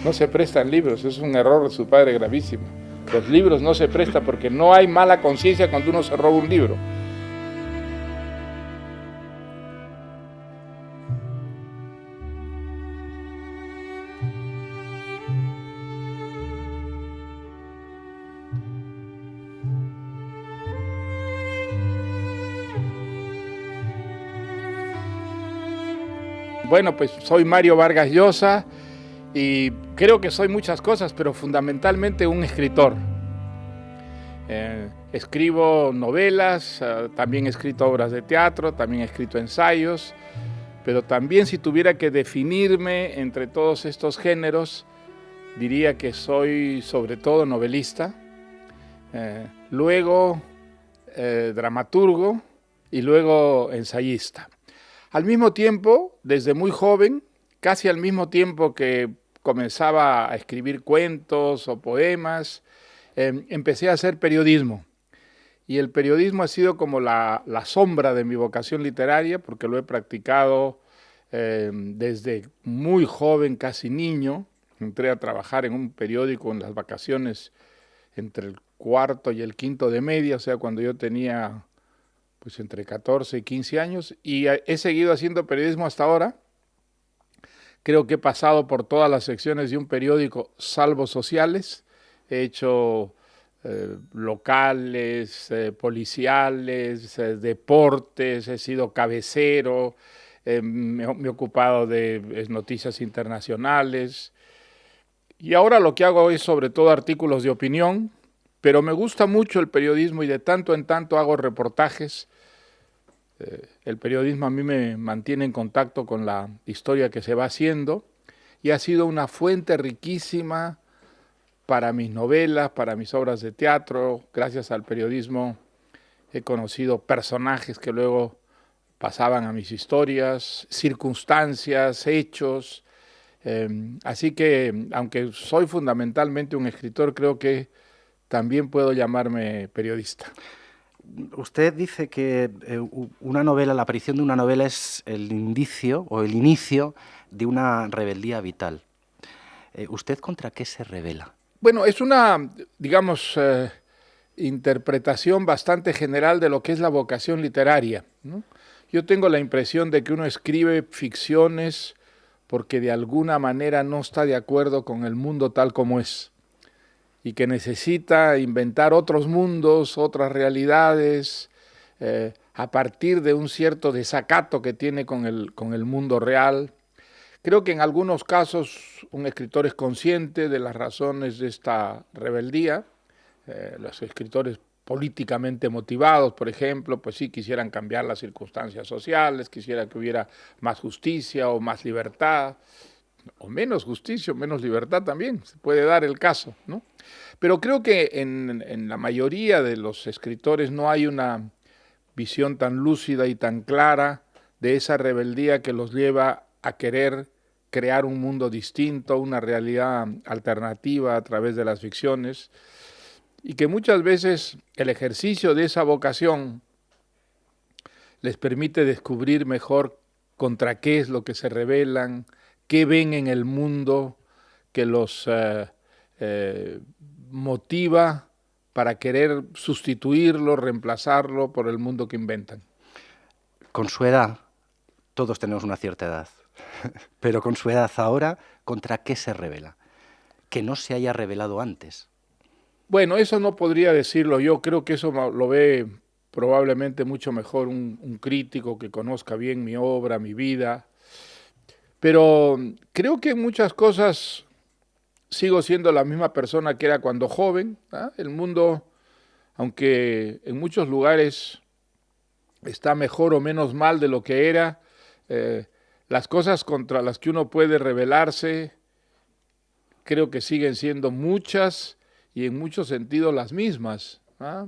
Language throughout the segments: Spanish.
no se prestan libros, es un error de su padre gravísimo. Los libros no se prestan porque no hay mala conciencia cuando uno se roba un libro. Bueno, pues soy Mario Vargas Llosa y creo que soy muchas cosas, pero fundamentalmente un escritor. Escribo novelas, también he escrito obras de teatro, también he escrito ensayos, pero también si tuviera que definirme entre todos estos géneros, diría que soy sobre todo novelista, luego dramaturgo y luego ensayista. Al mismo tiempo, desde muy joven, casi al mismo tiempo que comenzaba a escribir cuentos o poemas, empecé a hacer periodismo. Y el periodismo ha sido como la sombra de mi vocación literaria, porque lo he practicado desde muy joven, casi niño. Entré a trabajar en un periódico en las vacaciones entre el cuarto y el quinto de media, o sea, cuando yo tenía pues entre 14 y 15 años, y he seguido haciendo periodismo hasta ahora. Creo que he pasado por todas las secciones de un periódico, salvo sociales. He hecho locales, policiales, deportes, he sido cabecero, me he ocupado de noticias internacionales. Y ahora lo que hago es sobre todo artículos de opinión, pero me gusta mucho el periodismo y de tanto en tanto hago reportajes. El periodismo a mí me mantiene en contacto con la historia que se va haciendo y ha sido una fuente riquísima para mis novelas, para mis obras de teatro. Gracias al periodismo he conocido personajes que luego pasaban a mis historias, circunstancias, hechos. Así que, aunque soy fundamentalmente un escritor, creo que también puedo llamarme periodista. Usted dice que una novela, la aparición de una novela es el indicio o el inicio de una rebeldía vital. ¿Usted contra qué se rebela? Bueno, es una, digamos, interpretación bastante general de lo que es la vocación literaria, ¿no? Yo tengo la impresión de que uno escribe ficciones porque de alguna manera no está de acuerdo con el mundo tal como es y que necesita inventar otros mundos, otras realidades, a partir de un cierto desacato que tiene con el mundo real. Creo que en algunos casos un escritor es consciente de las razones de esta rebeldía. Los escritores políticamente motivados, por ejemplo, pues sí quisieran cambiar las circunstancias sociales, quisiera que hubiera más justicia o más libertad, o menos justicia o menos libertad también, se puede dar el caso, ¿no? Pero creo que en la mayoría de los escritores no hay una visión tan lúcida y tan clara de esa rebeldía que los lleva a querer crear un mundo distinto, una realidad alternativa a través de las ficciones, y que muchas veces el ejercicio de esa vocación les permite descubrir mejor contra qué es lo que se rebelan, qué ven en el mundo que los motiva para querer sustituirlo, reemplazarlo por el mundo que inventan. Con su edad, todos tenemos una cierta edad, pero con su edad ahora, ¿contra qué se rebela? Que no se haya rebelado antes. Bueno, eso no podría decirlo yo, creo que eso lo ve probablemente mucho mejor un crítico que conozca bien mi obra, mi vida, pero creo que en muchas cosas sigo siendo la misma persona que era cuando joven, ¿ah? El mundo, aunque en muchos lugares está mejor o menos mal de lo que era, las cosas contra las que uno puede rebelarse creo que siguen siendo muchas y en muchos sentidos las mismas, ¿ah?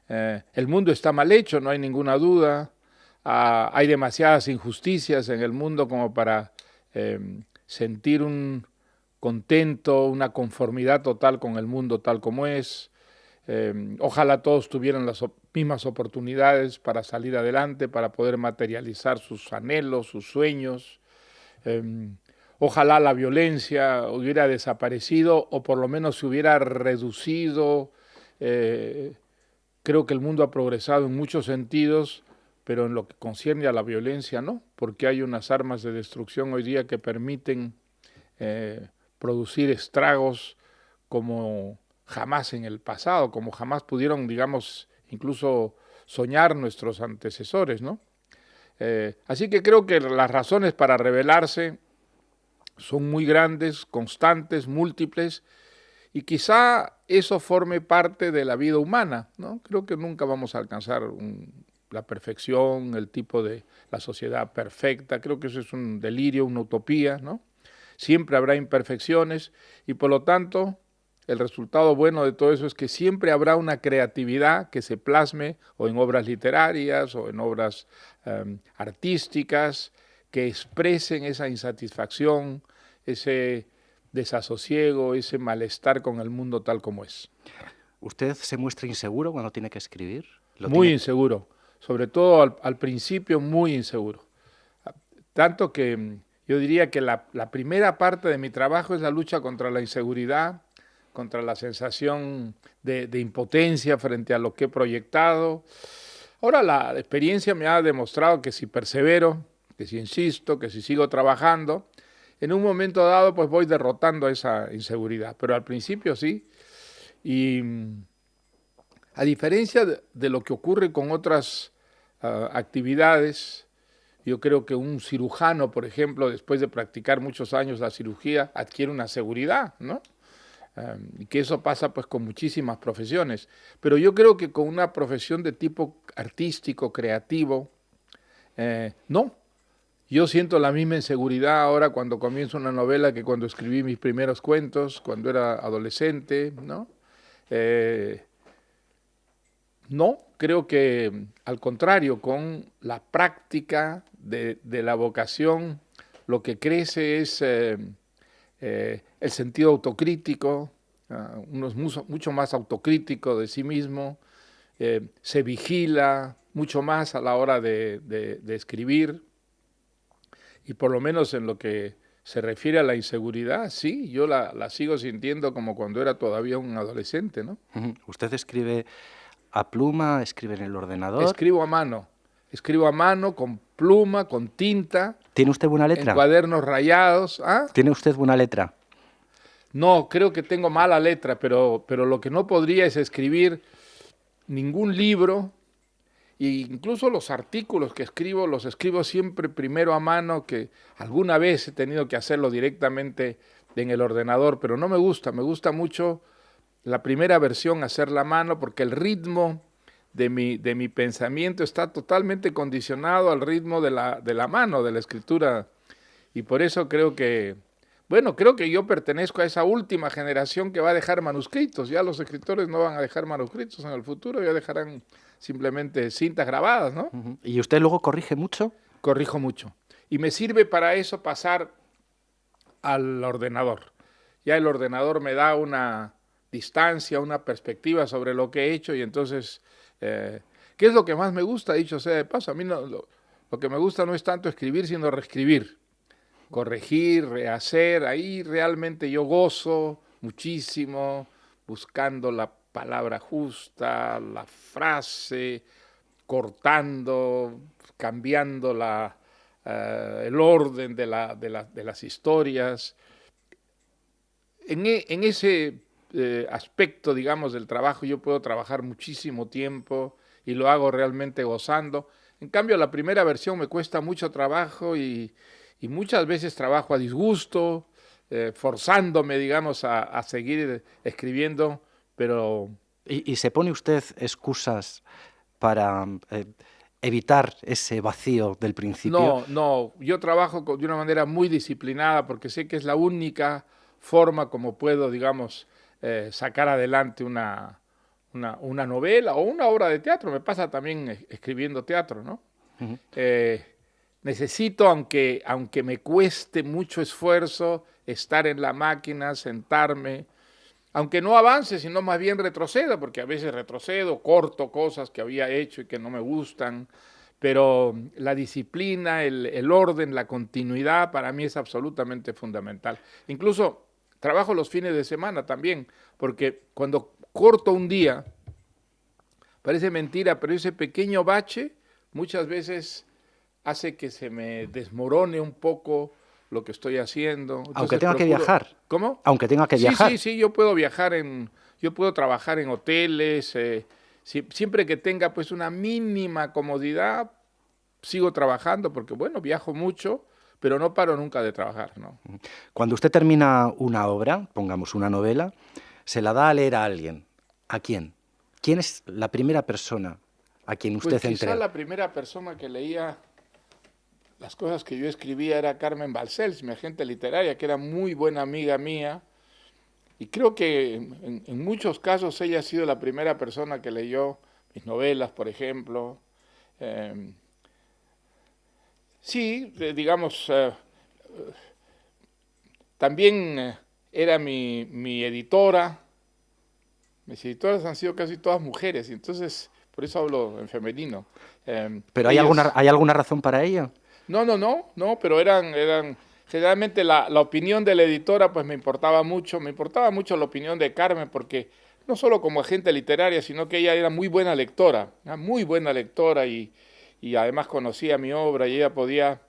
El mundo está mal hecho, no hay ninguna duda. Hay demasiadas injusticias en el mundo como para sentir un contento, una conformidad total con el mundo tal como es. Ojalá todos tuvieran las mismas oportunidades para salir adelante, para poder materializar sus anhelos, sus sueños. Ojalá la violencia hubiera desaparecido o por lo menos se hubiera reducido. Eh, Creo que el mundo ha progresado en muchos sentidos, pero en lo que concierne a la violencia no, porque hay unas armas de destrucción hoy día que permiten producir estragos como jamás en el pasado, como jamás pudieron, digamos, incluso soñar nuestros antecesores, ¿no? Así que creo que las razones para rebelarse son muy grandes, constantes, múltiples, y quizá eso forme parte de la vida humana, ¿no? Creo que nunca vamos a alcanzar la perfección, el tipo de la sociedad perfecta. Creo que eso es un delirio, una utopía, ¿no? Siempre habrá imperfecciones y por lo tanto el resultado bueno de todo eso es que siempre habrá una creatividad que se plasme o en obras literarias o en obras artísticas que expresen esa insatisfacción, ese desasosiego, ese malestar con el mundo tal como es. ¿Usted se muestra inseguro cuando tiene que escribir? Muy inseguro, sobre todo al principio muy inseguro. Tanto que yo diría que la primera parte de mi trabajo es la lucha contra la inseguridad, contra la sensación de impotencia frente a lo que he proyectado. Ahora la experiencia me ha demostrado que si persevero, que si insisto, que si sigo trabajando, en un momento dado pues voy derrotando esa inseguridad, pero al principio sí. Y a diferencia de lo que ocurre con otras actividades, yo creo que un cirujano, por ejemplo, después de practicar muchos años la cirugía, adquiere una seguridad, ¿no? Y que eso pasa pues con muchísimas profesiones. Pero yo creo que con una profesión de tipo artístico, creativo, no. Yo siento la misma inseguridad ahora cuando comienzo una novela que cuando escribí mis primeros cuentos, cuando era adolescente, ¿no? No, creo que al contrario, con la práctica de la vocación, lo que crece es el sentido autocrítico, uno es mucho más autocrítico de sí mismo, se vigila mucho más a la hora de escribir, y por lo menos en lo que se refiere a la inseguridad, sí, yo la sigo sintiendo como cuando era todavía un adolescente, ¿no? ¿Usted escribe a pluma, escribe en el ordenador? Escribo a mano, con pluma, con tinta. ¿Tiene usted buena letra? En cuadernos rayados. ¿Ah? ¿Tiene usted buena letra? No, creo que tengo mala letra, pero lo que no podría es escribir ningún libro, e incluso los artículos que escribo, los escribo siempre primero a mano, que alguna vez he tenido que hacerlo directamente en el ordenador, pero no me gusta mucho la primera versión hacerla a mano, porque el ritmo de mi pensamiento está totalmente condicionado al ritmo de la mano, de la escritura, y por eso creo que yo pertenezco a esa última generación que va a dejar manuscritos. Ya los escritores no van a dejar manuscritos en el futuro, ya dejarán simplemente cintas grabadas, ¿no? ¿Y usted luego corrige mucho? Corrijo mucho. Y me sirve para eso pasar al ordenador. Ya el ordenador me da una distancia, una perspectiva sobre lo que he hecho y entonces, ¿qué es lo que más me gusta? Dicho sea de paso, a mí lo que me gusta no es tanto escribir, sino reescribir. Corregir, rehacer, ahí realmente yo gozo muchísimo buscando la palabra justa, la frase, cortando, cambiando el orden de las historias. En ese aspecto, digamos, del trabajo yo puedo trabajar muchísimo tiempo y lo hago realmente gozando. En cambio, la primera versión me cuesta mucho trabajo y muchas veces trabajo a disgusto, forzándome, digamos, a seguir escribiendo, pero... ¿Y se pone usted excusas para evitar ese vacío del principio? No, yo trabajo de una manera muy disciplinada porque sé que es la única forma como puedo, digamos, sacar adelante una novela o una obra de teatro. Me pasa también escribiendo teatro, ¿no? Uh-huh. Necesito, aunque me cueste mucho esfuerzo, estar en la máquina, sentarme, aunque no avance, sino más bien retroceda, porque a veces retrocedo, corto cosas que había hecho y que no me gustan, pero la disciplina, el orden, la continuidad para mí es absolutamente fundamental. Incluso trabajo los fines de semana también, porque cuando corto un día, parece mentira, pero ese pequeño bache muchas veces hace que se me desmorone un poco lo que estoy haciendo. Aunque Entonces tenga que viajar. ¿Cómo? Aunque tenga que Sí, viajar. sí, sí, yo puedo trabajar en hoteles, siempre que tenga pues una mínima comodidad, sigo trabajando porque bueno, viajo mucho, pero no paro nunca de trabajar, ¿no? Cuando usted termina una obra, pongamos una novela, se la da a leer a alguien. ¿A quién? ¿Quién es la primera persona a quien Pues usted quizá entrega? la primera persona que leía las cosas que yo escribía era Carmen Balcells, mi agente literaria, que era muy buena amiga mía. Y creo que en muchos casos ella ha sido la primera persona que leyó mis novelas, por ejemplo. Eh, sí, digamos, también era mi editora. Mis editoras han sido casi todas mujeres, y entonces por eso hablo en femenino. ¿Pero Ellas, hay alguna razón para ello? no, pero generalmente la opinión de la editora pues me importaba mucho la opinión de Carmen, porque no solo como agente literaria, sino que ella era muy buena lectora, una muy buena lectora y además conocía mi obra y ella podía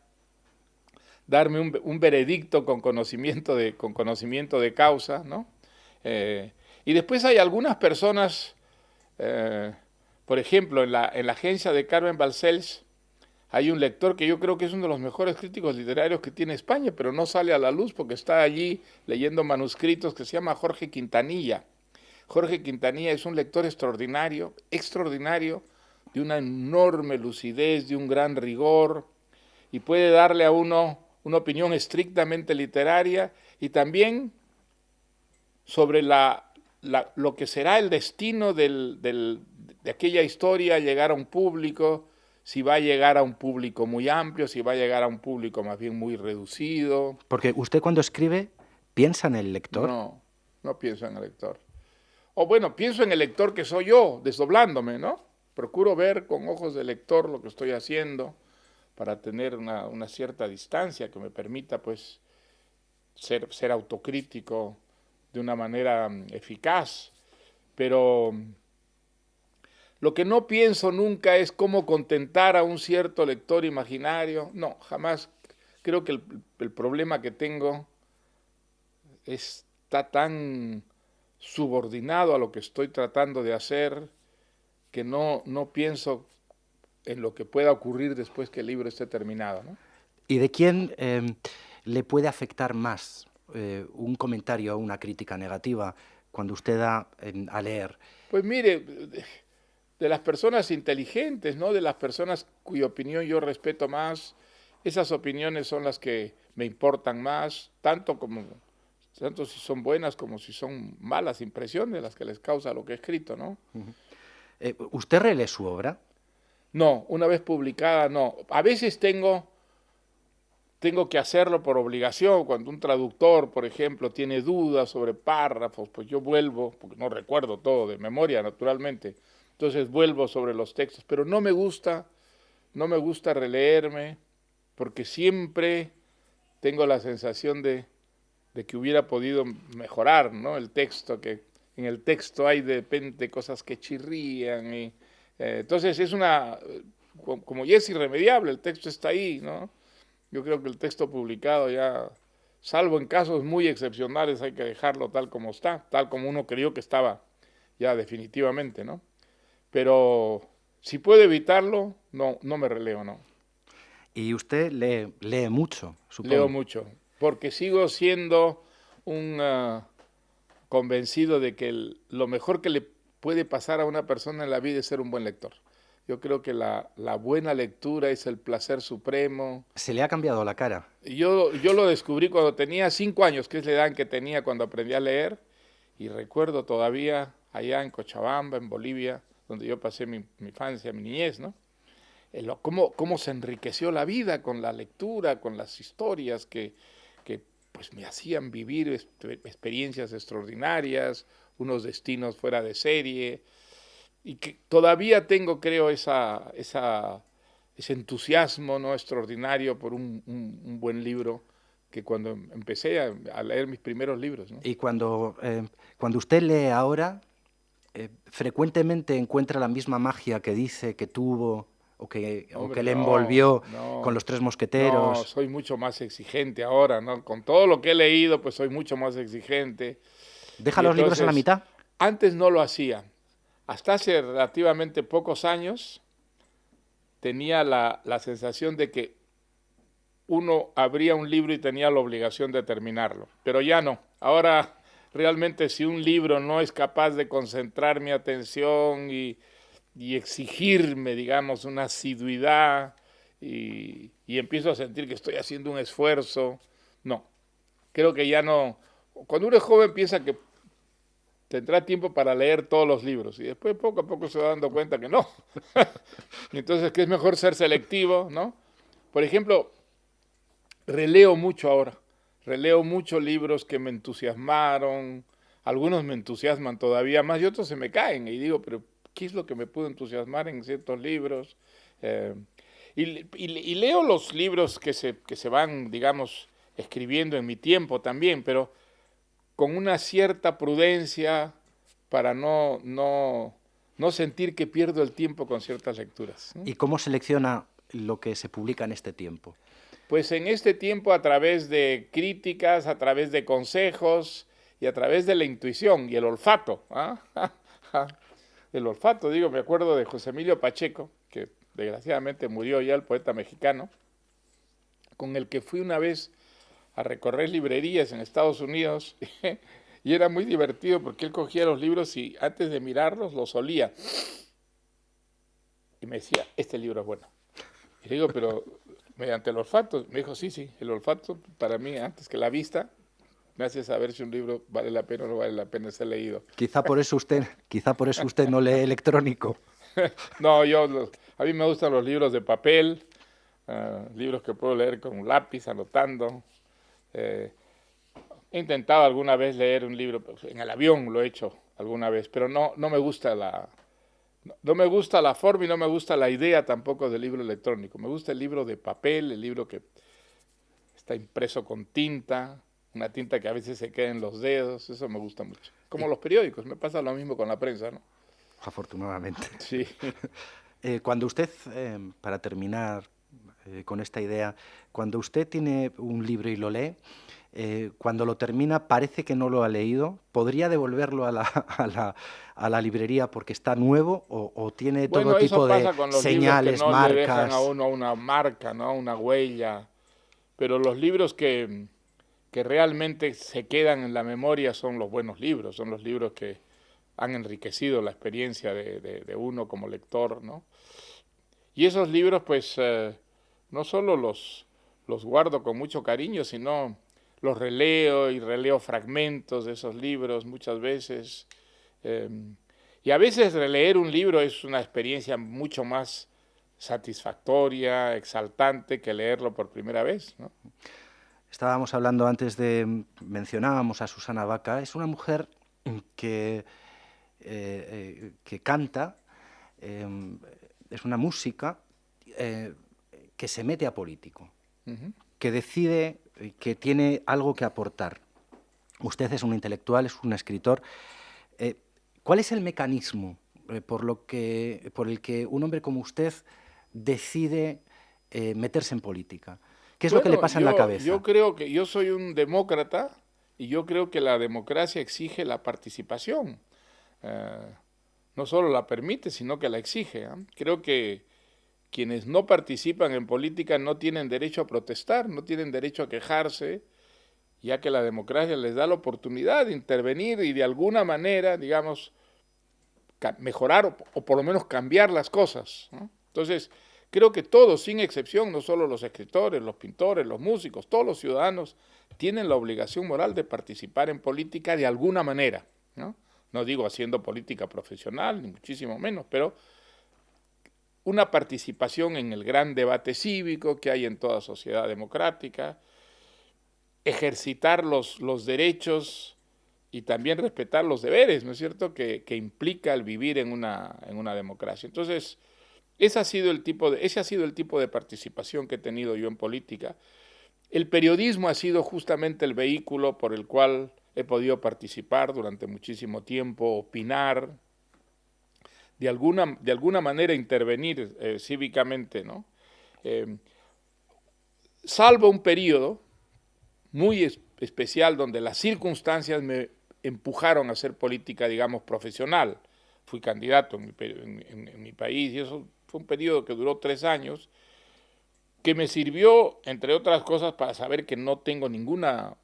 darme un veredicto con conocimiento de causa, ¿no? Eh, y después hay algunas personas, eh, por ejemplo, en la agencia de Carmen Balcells, hay un lector que yo creo que es uno de los mejores críticos literarios que tiene España, pero no sale a la luz porque está allí leyendo manuscritos, que se llama Jorge Quintanilla. Jorge Quintanilla es un lector extraordinario, extraordinario, de una enorme lucidez, de un gran rigor, y puede darle a uno una opinión estrictamente literaria y también sobre lo que será el destino de aquella historia, llegar a un público, si va a llegar a un público muy amplio, si va a llegar a un público más bien muy reducido. Porque usted cuando escribe piensa en el lector. No, no pienso en el lector. O bueno, pienso en el lector que soy yo, desdoblándome, ¿no? Procuro ver con ojos de lector lo que estoy haciendo para tener una cierta distancia que me permita, pues, ser autocrítico de una manera eficaz. Pero lo que no pienso nunca es cómo contentar a un cierto lector imaginario. No, jamás. Creo que el problema que tengo está tan subordinado a lo que estoy tratando de hacer que no pienso en lo que pueda ocurrir después que el libro esté terminado, ¿no? ¿Y de quién le puede afectar más un comentario o una crítica negativa cuando usted da a leer? Pues mire, de las personas inteligentes, ¿no? De las personas cuya opinión yo respeto más, esas opiniones son las que me importan más, tanto si son buenas como si son malas impresiones las que les causa lo que he escrito, ¿no? ¿Usted relee su obra? No, una vez publicada, no. A veces tengo que hacerlo por obligación. Cuando un traductor, por ejemplo, tiene dudas sobre párrafos, pues yo vuelvo, porque no recuerdo todo de memoria, naturalmente. Entonces vuelvo sobre los textos, pero no me gusta releerme, porque siempre tengo la sensación de que hubiera podido mejorar, ¿no? El texto, que en el texto hay de repente cosas que chirrían. Entonces como ya es irremediable, el texto está ahí, ¿no? Yo creo que el texto publicado ya, salvo en casos muy excepcionales, hay que dejarlo tal como está, tal como uno creyó que estaba ya definitivamente, ¿no? Pero si puedo evitarlo, no me releo, no. Y usted lee mucho, Leo supongo. mucho, porque sigo siendo un convencido de que lo mejor que le puede pasar a una persona en la vida es ser un buen lector. Yo creo que la buena lectura es el placer supremo. ¿Se le ha cambiado la cara? Yo lo descubrí cuando tenía 5 años, que es la edad en que tenía cuando aprendí a leer, y recuerdo todavía allá en Cochabamba, en Bolivia, donde yo pasé mi infancia, mi niñez, ¿no? Cómo se enriqueció la vida con la lectura, con las historias que pues me hacían vivir experiencias extraordinarias, unos destinos fuera de serie, y que todavía tengo, creo, ese entusiasmo, ¿no?, extraordinario por un buen libro, que cuando empecé a leer mis primeros libros, ¿no? Y cuando usted lee ahora, frecuentemente encuentra la misma magia que dice que tuvo o que Hombre, le no, envolvió con no, los Tres no, Mosqueteros. soy mucho más exigente ahora, ¿no? Con todo lo que he leído, pues soy mucho más exigente. ¿Deja Y los libros en la entonces, mitad? antes no lo hacía. Hasta hace relativamente pocos años tenía la sensación de que uno abría un libro y tenía la obligación de terminarlo, pero ya no. Ahora, realmente, si un libro no es capaz de concentrar mi atención y exigirme, digamos, una asiduidad, y empiezo a sentir que estoy haciendo un esfuerzo, no, creo que ya no. Cuando uno es joven piensa que tendrá tiempo para leer todos los libros, y después poco a poco se va dando cuenta que no. Y entonces que es mejor ser selectivo, ¿no? Por ejemplo, releo mucho ahora, releo muchos libros que me entusiasmaron, algunos me entusiasman todavía más y otros se me caen, y digo, pero ¿qué es lo que me pudo entusiasmar en ciertos libros? Eh, y leo los libros que se van, digamos, escribiendo en mi tiempo también, pero con una cierta prudencia para no sentir que pierdo el tiempo con ciertas lecturas, ¿no? ¿Y cómo selecciona lo que se publica en este tiempo? Pues en este tiempo, a través de críticas, a través de consejos y a través de la intuición y el olfato, ¿ah? El olfato, digo, me acuerdo de José Emilio Pacheco, que desgraciadamente murió ya, el poeta mexicano, con el que fui una vez a recorrer librerías en Estados Unidos, y era muy divertido porque él cogía los libros y antes de mirarlos los olía y me decía, este libro es bueno. Y le digo, pero mediante el olfato. Me dijo, sí, sí, el olfato para mí, antes que la vista, me hace saber si un libro vale la pena o no vale la pena ser leído. Quizá por eso usted no lee electrónico. No, a mí me gustan los libros de papel, libros que puedo leer con un lápiz, anotando. Eh, He intentado alguna vez leer un libro, en el avión lo he hecho alguna vez, pero no me gusta no me gusta la forma y no me gusta la idea tampoco del libro electrónico. Me gusta el libro de papel, el libro que está impreso con tinta, una tinta que a veces se queda en los dedos, eso me gusta mucho. Como Y, los periódicos, me pasa lo mismo con la prensa, ¿no? afortunadamente. Sí. Cuando usted, para terminar con esta idea, cuando usted tiene un libro y lo lee, cuando lo termina parece que no lo ha leído, ¿podría devolverlo a la librería porque está nuevo o tiene todo Bueno, eso tipo de pasa con los libros que señales, no le dejan a marcas? uno una marca, ¿no? Una huella. Pero los libros que realmente se quedan en la memoria son los buenos libros, son los libros que han enriquecido la experiencia de uno como lector, ¿no? Y esos libros, pues, no solo los guardo con mucho cariño, sino los releo y releo fragmentos de esos libros muchas veces. Eh, y a veces releer un libro es una experiencia mucho más satisfactoria, exaltante, que leerlo por primera vez, ¿no? Estábamos hablando antes mencionábamos a Susana Baca, es una mujer que canta, es una música que se mete a político, que decide que tiene algo que aportar. Usted es un intelectual, es un escritor. ¿Cuál es el mecanismo por el que un hombre como usted decide meterse en política? ¿Qué es lo que le Bueno, pasa en la yo cabeza? creo que yo soy un demócrata y yo creo que la democracia exige la participación. Eh, no solo la permite, sino que la exige, ¿eh? Creo que quienes no participan en política no tienen derecho a protestar, no tienen derecho a quejarse, ya que la democracia les da la oportunidad de intervenir y de alguna manera, digamos, mejorar o por lo menos cambiar las cosas, ¿no? Entonces, creo que todos, sin excepción, no solo los escritores, los pintores, los músicos, todos los ciudadanos tienen la obligación moral de participar en política de alguna manera, ¿no? No digo haciendo política profesional, ni muchísimo menos, pero una participación en el gran debate cívico que hay en toda sociedad democrática, ejercitar los derechos y también respetar los deberes, ¿no es cierto?, que implica el vivir en una democracia. Entonces, ese ha sido el tipo de participación que he tenido yo en política. El periodismo ha sido justamente el vehículo por el cual he podido participar durante muchísimo tiempo, opinar, de alguna manera intervenir cívicamente, ¿no? Eh, Salvo un periodo muy especial donde las circunstancias me empujaron a hacer política, digamos, profesional. Fui candidato en mi país y eso fue un periodo que duró 3 años, que me sirvió, entre otras cosas, para saber que no tengo ninguna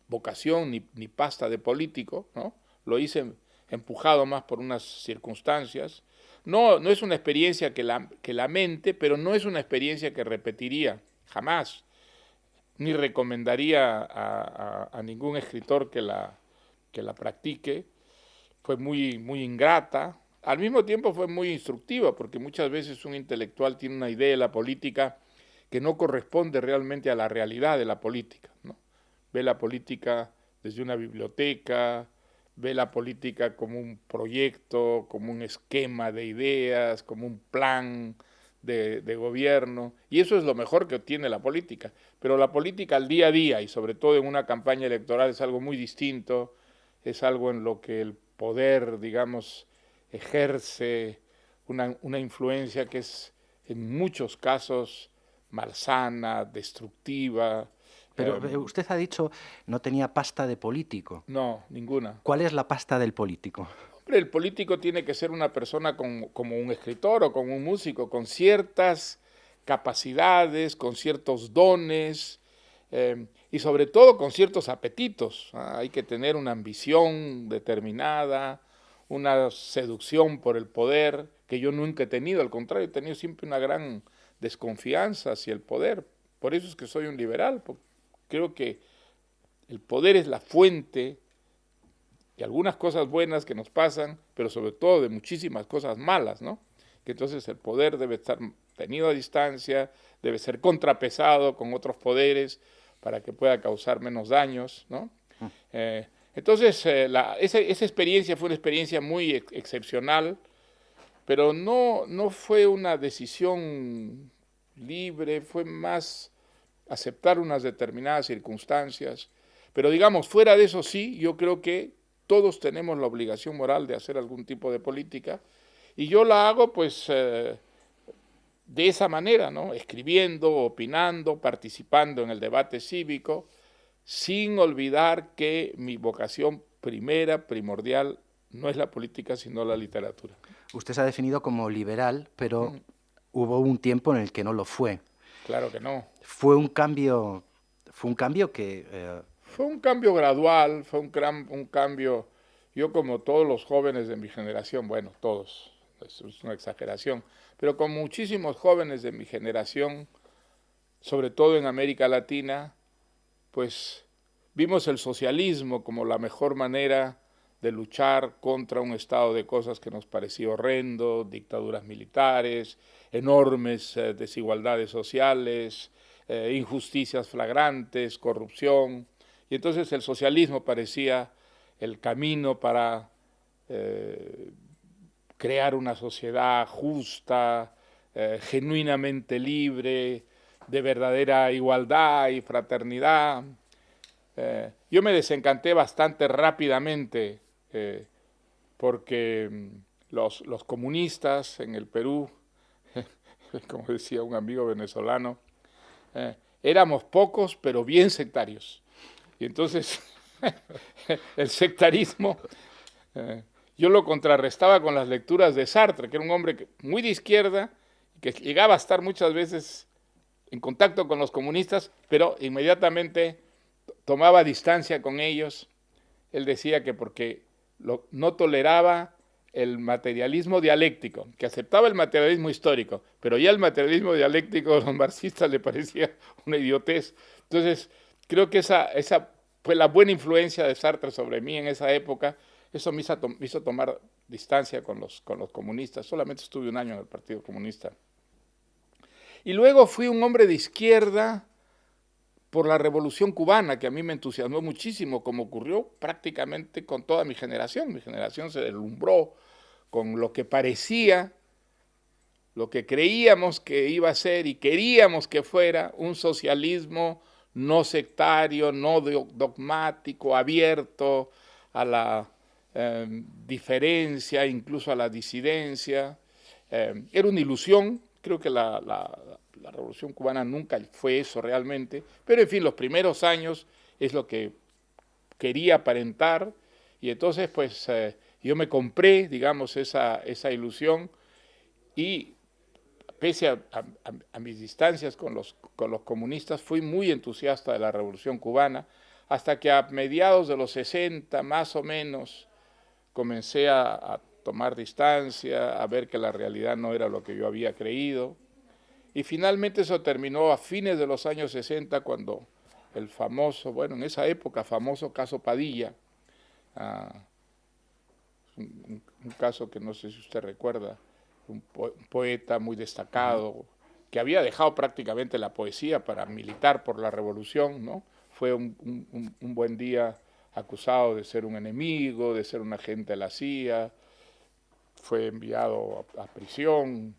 vocación ni pasta de político, ¿no? Lo hice empujado más por unas circunstancias. No es una experiencia que lamente, pero no es una experiencia que repetiría jamás, ni recomendaría a ningún escritor que la practique. Fue muy ingrata. Al mismo tiempo fue muy instructiva, porque muchas veces un intelectual tiene una idea de la política que no corresponde realmente a la realidad de la política, ¿no? Ve la política desde una biblioteca, ve la política como un proyecto, como un esquema de ideas, como un plan de gobierno, y eso es lo mejor que tiene la política. Pero la política al día a día, y sobre todo en una campaña electoral, es algo muy distinto, es algo en lo que el poder, digamos, ejerce una influencia que es en muchos casos malsana, destructiva. Pero usted ha dicho no tenía pasta de político. No, ninguna. ¿Cuál es la pasta del político? Hombre, el político tiene que ser una persona como un escritor o como un músico, con ciertas capacidades, con ciertos dones y sobre todo con ciertos apetitos. Hay que tener una ambición determinada, una seducción por el poder, que yo nunca he tenido, al contrario, he tenido siempre una gran desconfianza hacia el poder. Por eso es que soy un liberal, porque creo que el poder es la fuente de algunas cosas buenas que nos pasan, pero sobre todo de muchísimas cosas malas, ¿no? Que entonces el poder debe estar tenido a distancia, debe ser contrapesado con otros poderes para que pueda causar menos daños, ¿no? Entonces, esa experiencia fue una experiencia muy excepcional, pero no fue una decisión libre, fue más aceptar unas determinadas circunstancias. Pero digamos, fuera de eso sí, yo creo que todos tenemos la obligación moral de hacer algún tipo de política, y yo la hago pues de esa manera, ¿no? Escribiendo, opinando, participando en el debate cívico, sin olvidar que mi vocación primordial, no es la política, sino la literatura. Usted se ha definido como liberal, pero hubo un tiempo en el que no lo fue. Claro que no. Fue un cambio que... Fue un cambio gradual, fue un cambio, yo como todos los jóvenes de mi generación, bueno, todos, es una exageración, pero como muchísimos jóvenes de mi generación, sobre todo en América Latina, pues vimos el socialismo como la mejor manera de luchar contra un estado de cosas que nos parecía horrendo, dictaduras militares, enormes desigualdades sociales, injusticias flagrantes, corrupción. Y entonces el socialismo parecía el camino para crear una sociedad justa, genuinamente libre, de verdadera igualdad y fraternidad. Yo me desencanté bastante rápidamente porque los comunistas en el Perú, como decía un amigo venezolano, éramos pocos pero bien sectarios. Y entonces el sectarismo yo lo contrarrestaba con las lecturas de Sartre, que era un hombre muy de izquierda, que llegaba a estar muchas veces en contacto con los comunistas, pero inmediatamente tomaba distancia con ellos. Él decía que porque no toleraba el materialismo dialéctico, que aceptaba el materialismo histórico, pero ya el materialismo dialéctico a los marxistas le parecía una idiotez. Entonces, creo que esa fue la buena influencia de Sartre sobre mí en esa época. Eso me hizo tomar distancia con los comunistas. Solamente estuve un año en el Partido Comunista. Y luego fui un hombre de izquierda por la Revolución Cubana, que a mí me entusiasmó muchísimo, como ocurrió prácticamente con toda mi generación. Mi generación se deslumbró con lo que parecía lo que creíamos que iba a ser y queríamos que fuera un socialismo no sectario, no dogmático, abierto a la diferencia, incluso a la disidencia. Era una ilusión, creo que la Revolución Cubana nunca fue eso realmente, pero en fin, los primeros años es lo que quería aparentar, y entonces pues yo me compré, digamos, esa ilusión, y pese a mis distancias con los comunistas, fui muy entusiasta de la Revolución Cubana, hasta que a mediados de los 60, más o menos, comencé a tomar distancia, a ver que la realidad no era lo que yo había creído, y finalmente eso terminó a fines de los años 60, cuando el famoso, bueno, en esa época, famoso caso Padilla, uh, un caso que no sé si usted recuerda, un poeta muy destacado, que había dejado prácticamente la poesía para militar por la revolución, ¿no? Fue un buen día acusado de ser un enemigo, de ser un agente de la CIA, fue enviado a prisión,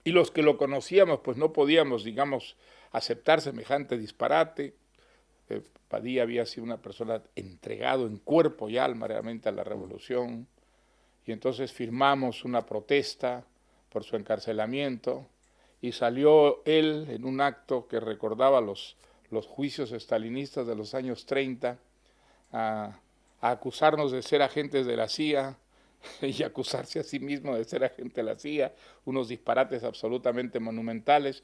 y los que lo conocíamos pues no podíamos, digamos, aceptar semejante disparate. Padilla había sido una persona entregado en cuerpo y alma realmente a la revolución, y entonces firmamos una protesta por su encarcelamiento, y salió él en un acto que recordaba los juicios estalinistas de los años 30 a acusarnos de ser agentes de la CIA y acusarse a sí mismo de ser agente de la CIA, unos disparates absolutamente monumentales,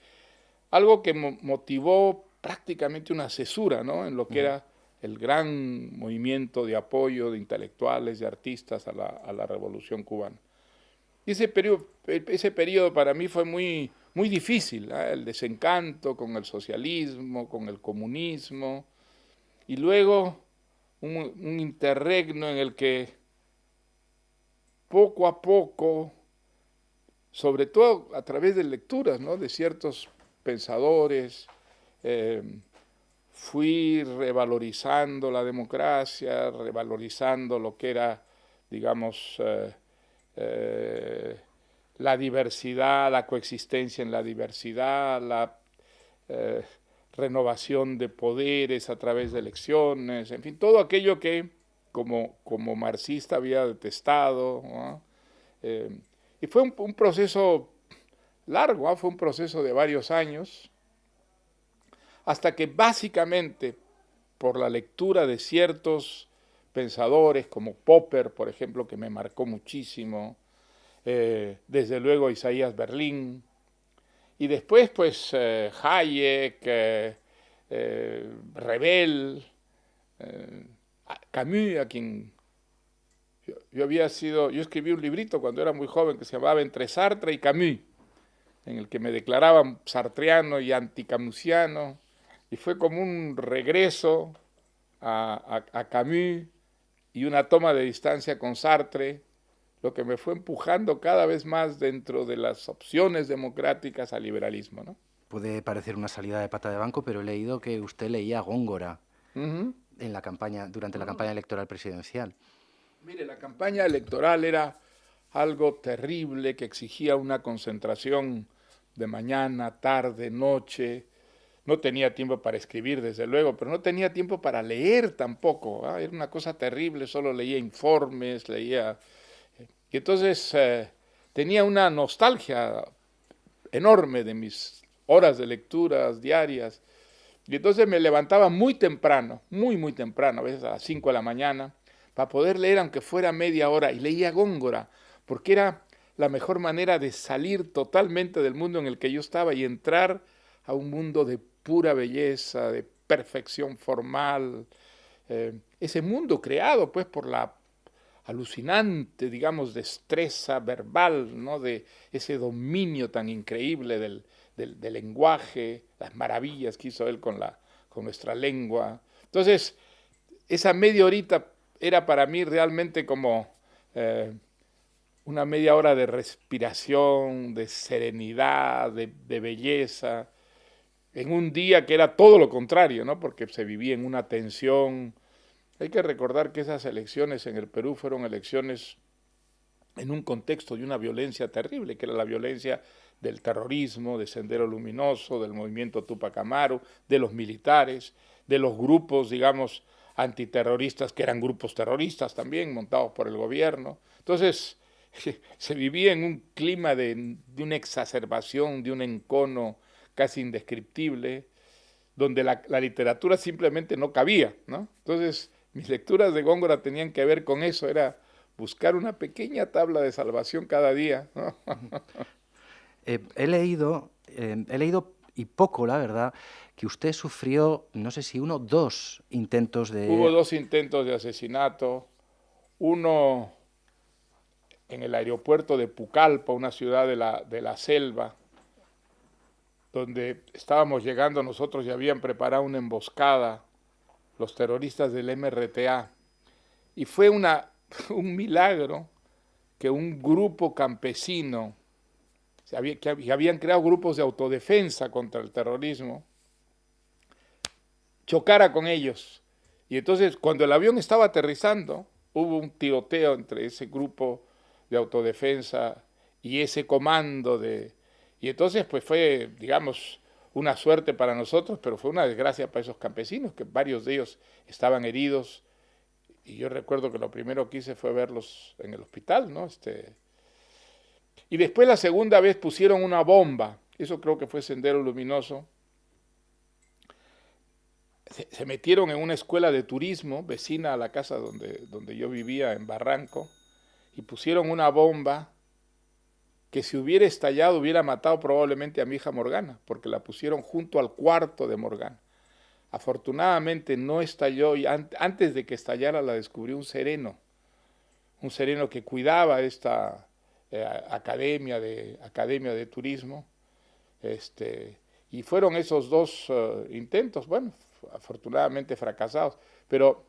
algo que motivó prácticamente una cesura, ¿no?, en lo que era el gran movimiento de apoyo de intelectuales, de artistas a la Revolución Cubana. Y ese periodo para mí fue muy difícil, ¿eh? El desencanto con el socialismo, con el comunismo, y luego un interregno en el que poco a poco, sobre todo a través de lecturas, ¿no?, de ciertos pensadores, fui revalorizando la democracia, revalorizando lo que era, digamos, la diversidad, la coexistencia en la diversidad, la renovación de poderes a través de elecciones, en fin, todo aquello que como marxista había detestado, ¿no? Y fue un proceso largo, ¿no? Fue un proceso de varios años, hasta que básicamente por la lectura de ciertos pensadores como Popper, por ejemplo, que me marcó muchísimo, desde luego Isaías Berlín, y después pues Hayek, Revel, Camus, a quien yo escribí un librito cuando era muy joven que se llamaba Entre Sartre y Camus, en el que me declaraba sartreano y anticamusiano, y fue como un regreso a Camus y una toma de distancia con Sartre, lo que me fue empujando cada vez más dentro de las opciones democráticas al liberalismo, ¿no? Puede parecer una salida de pata de banco, pero he leído que usted leía Góngora en la campaña, durante la campaña electoral presidencial. Mire, la campaña electoral era algo terrible que exigía una concentración de mañana, tarde, noche. No tenía tiempo para escribir, desde luego, pero no tenía tiempo para leer tampoco, ¿eh? Era una cosa terrible, solo leía informes, leía... Y entonces tenía una nostalgia enorme de mis horas de lecturas diarias. Y entonces me levantaba muy temprano, muy temprano, a veces a las 5 de la mañana, para poder leer aunque fuera media hora, y leía Góngora, porque era la mejor manera de salir totalmente del mundo en el que yo estaba y entrar a un mundo de pura belleza, de perfección formal, ese mundo creado pues por la alucinante, digamos, destreza verbal, ¿no?, de ese dominio tan increíble del lenguaje, las maravillas que hizo él con nuestra lengua. Entonces, esa media horita era para mí realmente como una media hora de respiración, de serenidad, de belleza, en un día que era todo lo contrario, ¿no?, porque se vivía en una tensión. Hay que recordar que esas elecciones en el Perú fueron elecciones en un contexto de una violencia terrible, que era la violencia del terrorismo, de Sendero Luminoso, del movimiento Tupac Amaru, de los militares, de los grupos, digamos, antiterroristas, que eran grupos terroristas también, montados por el gobierno. Entonces, se vivía en un clima de una exacerbación, de un encono casi indescriptible, donde la literatura simplemente no cabía, ¿no? Entonces, mis lecturas de Góngora tenían que ver con eso, era buscar una pequeña tabla de salvación cada día, ¿no? He leído, y poco, la verdad, que usted sufrió, no sé si uno o dos intentos Hubo de... 2 intentos de asesinato, uno en el aeropuerto de Pucallpa, una ciudad de la selva, donde estábamos llegando nosotros y habían preparado una emboscada los terroristas del MRTA. Y fue un milagro que un grupo campesino, que habían creado grupos de autodefensa contra el terrorismo, chocara con ellos. Y entonces, cuando el avión estaba aterrizando, hubo un tiroteo entre ese grupo de autodefensa y ese comando de... Y entonces, pues fue, digamos, una suerte para nosotros, pero fue una desgracia para esos campesinos, que varios de ellos estaban heridos. Y yo recuerdo que lo primero que hice fue verlos en el hospital, ¿no? Y después la segunda vez pusieron una bomba, eso creo que fue Sendero Luminoso. Se metieron en una escuela de turismo vecina a la casa donde yo vivía en Barranco y pusieron una bomba que si hubiera estallado hubiera matado probablemente a mi hija Morgana, porque la pusieron junto al cuarto de Morgana. Afortunadamente no estalló y antes de que estallara la descubrió un sereno que cuidaba esta academia de turismo. Y fueron esos 2 intentos, bueno, afortunadamente fracasados, pero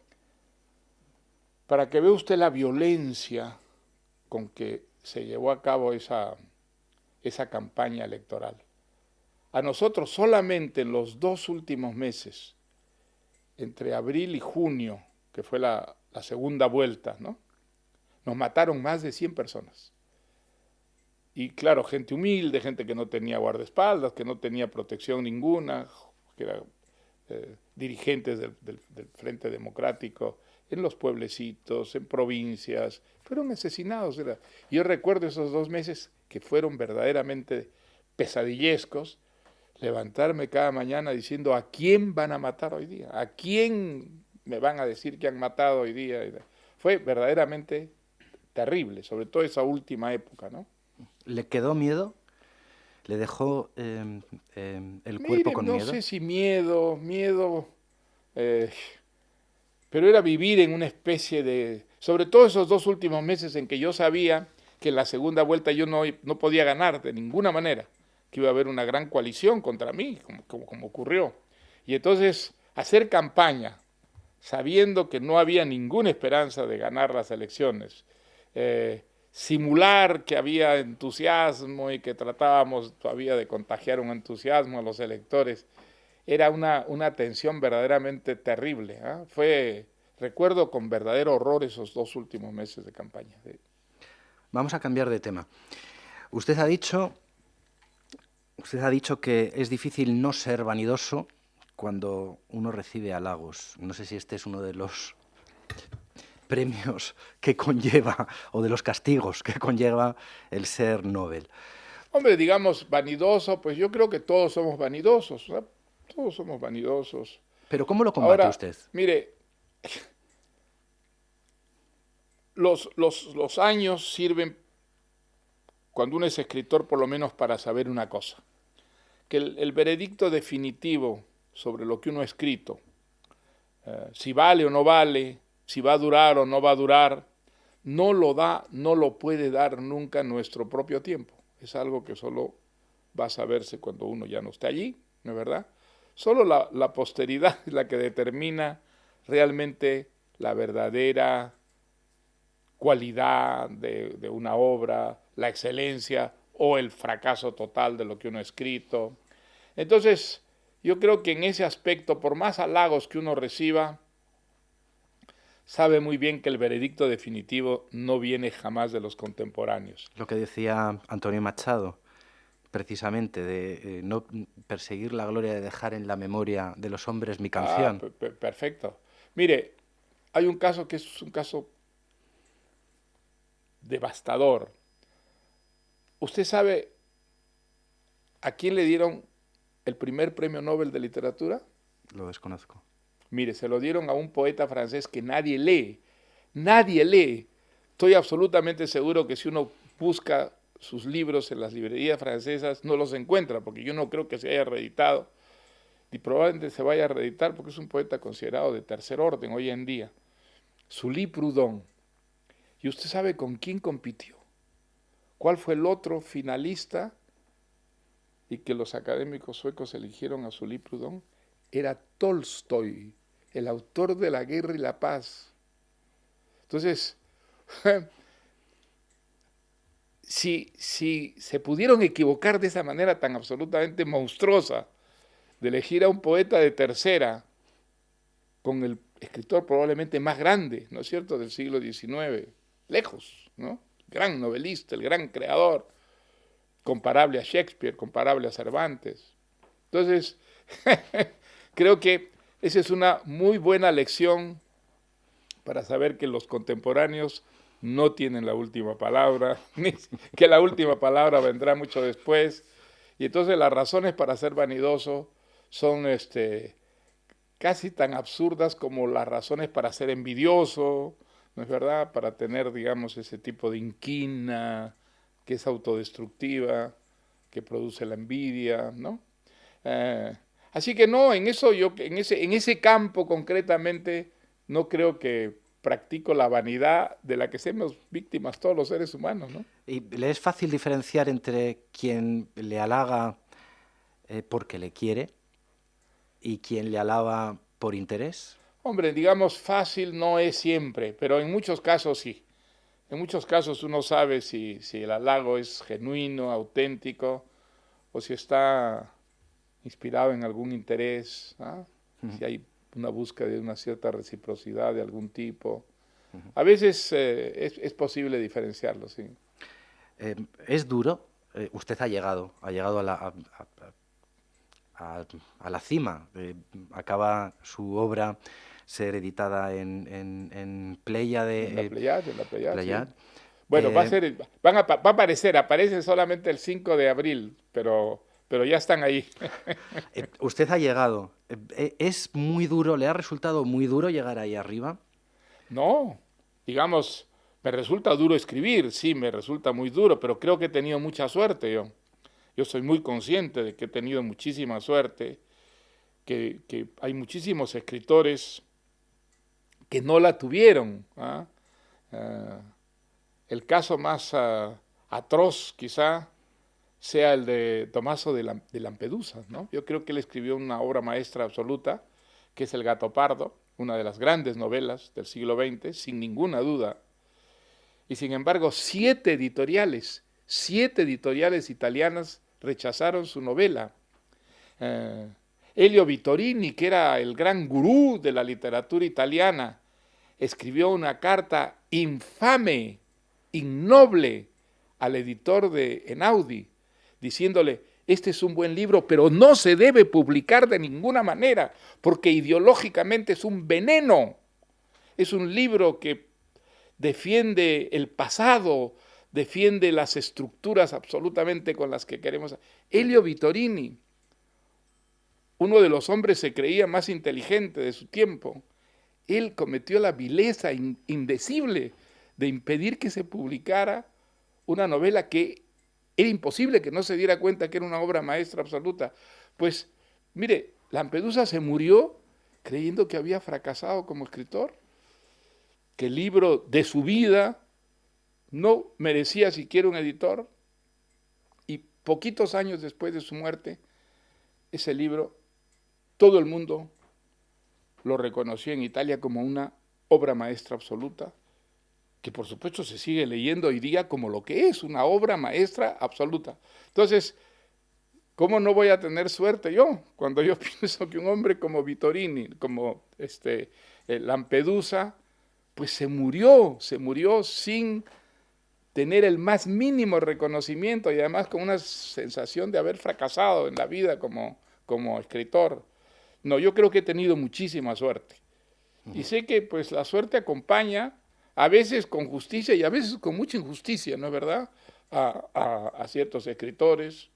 para que vea usted la violencia con que se llevó a cabo esa campaña electoral. A nosotros solamente en los 2 últimos meses, entre abril y junio, que fue la segunda vuelta, ¿no? Nos mataron más de 100 personas. Y claro, gente humilde, gente que no tenía guardaespaldas, que no tenía protección ninguna, que eran dirigentes del Frente Democrático, en los pueblecitos, en provincias, fueron asesinados. Yo recuerdo esos 2 meses que fueron verdaderamente pesadillescos, levantarme cada mañana diciendo ¿a quién van a matar hoy día? ¿A quién me van a decir que han matado hoy día? Fue verdaderamente terrible, sobre todo esa última época, ¿no? ¿Le quedó miedo? ¿Le dejó el cuerpo Mire, con no miedo? sé si miedo, eh, pero era vivir en una especie sobre todo esos 2 últimos meses en que yo sabía que en la segunda vuelta yo no podía ganar de ninguna manera, que iba a haber una gran coalición contra mí, como ocurrió. Y entonces hacer campaña, sabiendo que no había ninguna esperanza de ganar las elecciones, simular que había entusiasmo y que tratábamos todavía de contagiar un entusiasmo a los electores, era una tensión verdaderamente terrible, ¿eh? Recuerdo con verdadero horror esos 2 últimos meses de campaña. ¿Sí? Vamos a cambiar de tema. Usted ha dicho que es difícil no ser vanidoso cuando uno recibe halagos. No sé si este es uno de los premios que conlleva o de los castigos que conlleva el ser Nobel. Hombre, digamos, vanidoso, pues yo creo que todos somos vanidosos, ¿no? Todos somos vanidosos. Pero ¿cómo lo combate Ahora, usted? mire, los años sirven, cuando uno es escritor, por lo menos para saber una cosa, que el veredicto definitivo sobre lo que uno ha escrito, si vale o no vale, si va a durar o no va a durar, no lo puede dar nunca nuestro propio tiempo. Es algo que solo va a saberse cuando uno ya no esté allí, ¿no es verdad? Solo la posteridad es la que determina realmente la verdadera cualidad de una obra, la excelencia o el fracaso total de lo que uno ha escrito. Entonces, yo creo que en ese aspecto, por más halagos que uno reciba, sabe muy bien que el veredicto definitivo no viene jamás de los contemporáneos. Lo que decía Antonio Machado, precisamente, de no perseguir la gloria de dejar en la memoria de los hombres mi canción. Perfecto. Mire, hay un caso que es un caso devastador. ¿Usted sabe a quién le dieron el primer premio Nobel de literatura? Lo desconozco. Mire, se lo dieron a un poeta francés que nadie lee. Nadie lee. Estoy absolutamente seguro que si uno busca sus libros en las librerías francesas, no los encuentra, porque yo no creo que se haya reeditado, y probablemente se vaya a reeditar porque es un poeta considerado de tercer orden hoy en día. Sully Proudhon. ¿Y usted sabe con quién compitió? ¿Cuál fue el otro finalista y que los académicos suecos eligieron a Sully Proudhon? Era Tolstoy, el autor de La Guerra y la Paz. Entonces, si se pudieron equivocar de esa manera tan absolutamente monstruosa de elegir a un poeta de tercera con el escritor probablemente más grande, ¿no es cierto?, del siglo XIX, lejos, ¿no? Gran novelista, el gran creador, comparable a Shakespeare, comparable a Cervantes. Entonces, creo que esa es una muy buena lección para saber que los contemporáneos no tienen la última palabra, que la última palabra vendrá mucho después, y entonces las razones para ser vanidoso son casi tan absurdas como las razones para ser envidioso, ¿no es verdad?, para tener, digamos, ese tipo de inquina que es autodestructiva, que produce la envidia, ¿no? Así que no, en eso yo, en ese campo concretamente, no creo que practico la vanidad de la que somos víctimas todos los seres humanos, ¿no? ¿Y le es fácil diferenciar entre quien le halaga porque le quiere y quien le alaba por interés? Hombre, digamos, fácil no es siempre, pero en muchos casos sí. En muchos casos uno sabe si el halago es genuino, auténtico, o si está inspirado en algún interés, ¿ah? Si hay una búsqueda de una cierta reciprocidad de algún tipo. A veces es posible diferenciarlo, sí. Es duro. Usted ha llegado a la cima. Acaba su obra ser editada en Pléyade. En la Pléyade, Pléyade. sí. Bueno, va a aparecer, aparecen solamente el 5 de abril, pero ya están ahí. Usted ha llegado. ¿Es muy duro, le ha resultado muy duro llegar ahí arriba? No, digamos, me resulta duro escribir, sí, me resulta muy duro, pero creo que he tenido mucha suerte yo. Yo soy muy consciente de que he tenido muchísima suerte, que hay muchísimos escritores que no la tuvieron. ¿Ah? El caso más atroz quizá sea el de Tommaso de Lampedusa, ¿no? Yo creo que él escribió una obra maestra absoluta, que es El gato pardo, una de las grandes novelas del siglo XX, sin ninguna duda. Y sin embargo, 7 editoriales italianas rechazaron su novela. Elio Vittorini, que era el gran gurú de la literatura italiana, escribió una carta infame, innoble, al editor de Einaudi, diciéndole: este es un buen libro, pero no se debe publicar de ninguna manera, porque ideológicamente es un veneno. Es un libro que defiende el pasado, defiende las estructuras absolutamente con las que queremos. Elio Vittorini, uno de los hombres se creía más inteligente de su tiempo, él cometió la vileza indecible de impedir que se publicara una novela que era imposible que no se diera cuenta que era una obra maestra absoluta. Pues, mire, Lampedusa se murió creyendo que había fracasado como escritor, que el libro de su vida no merecía siquiera un editor, y poquitos años después de su muerte, ese libro, todo el mundo lo reconoció en Italia como una obra maestra absoluta, que por supuesto se sigue leyendo hoy día como lo que es, una obra maestra absoluta. Entonces, ¿cómo no voy a tener suerte yo cuando yo pienso que un hombre como Vittorini, como Lampedusa, pues se murió sin tener el más mínimo reconocimiento y además con una sensación de haber fracasado en la vida como escritor. No, yo creo que he tenido muchísima suerte. Y sé que pues la suerte acompaña a veces con justicia y a veces con mucha injusticia, ¿no es verdad? A ciertos escritores.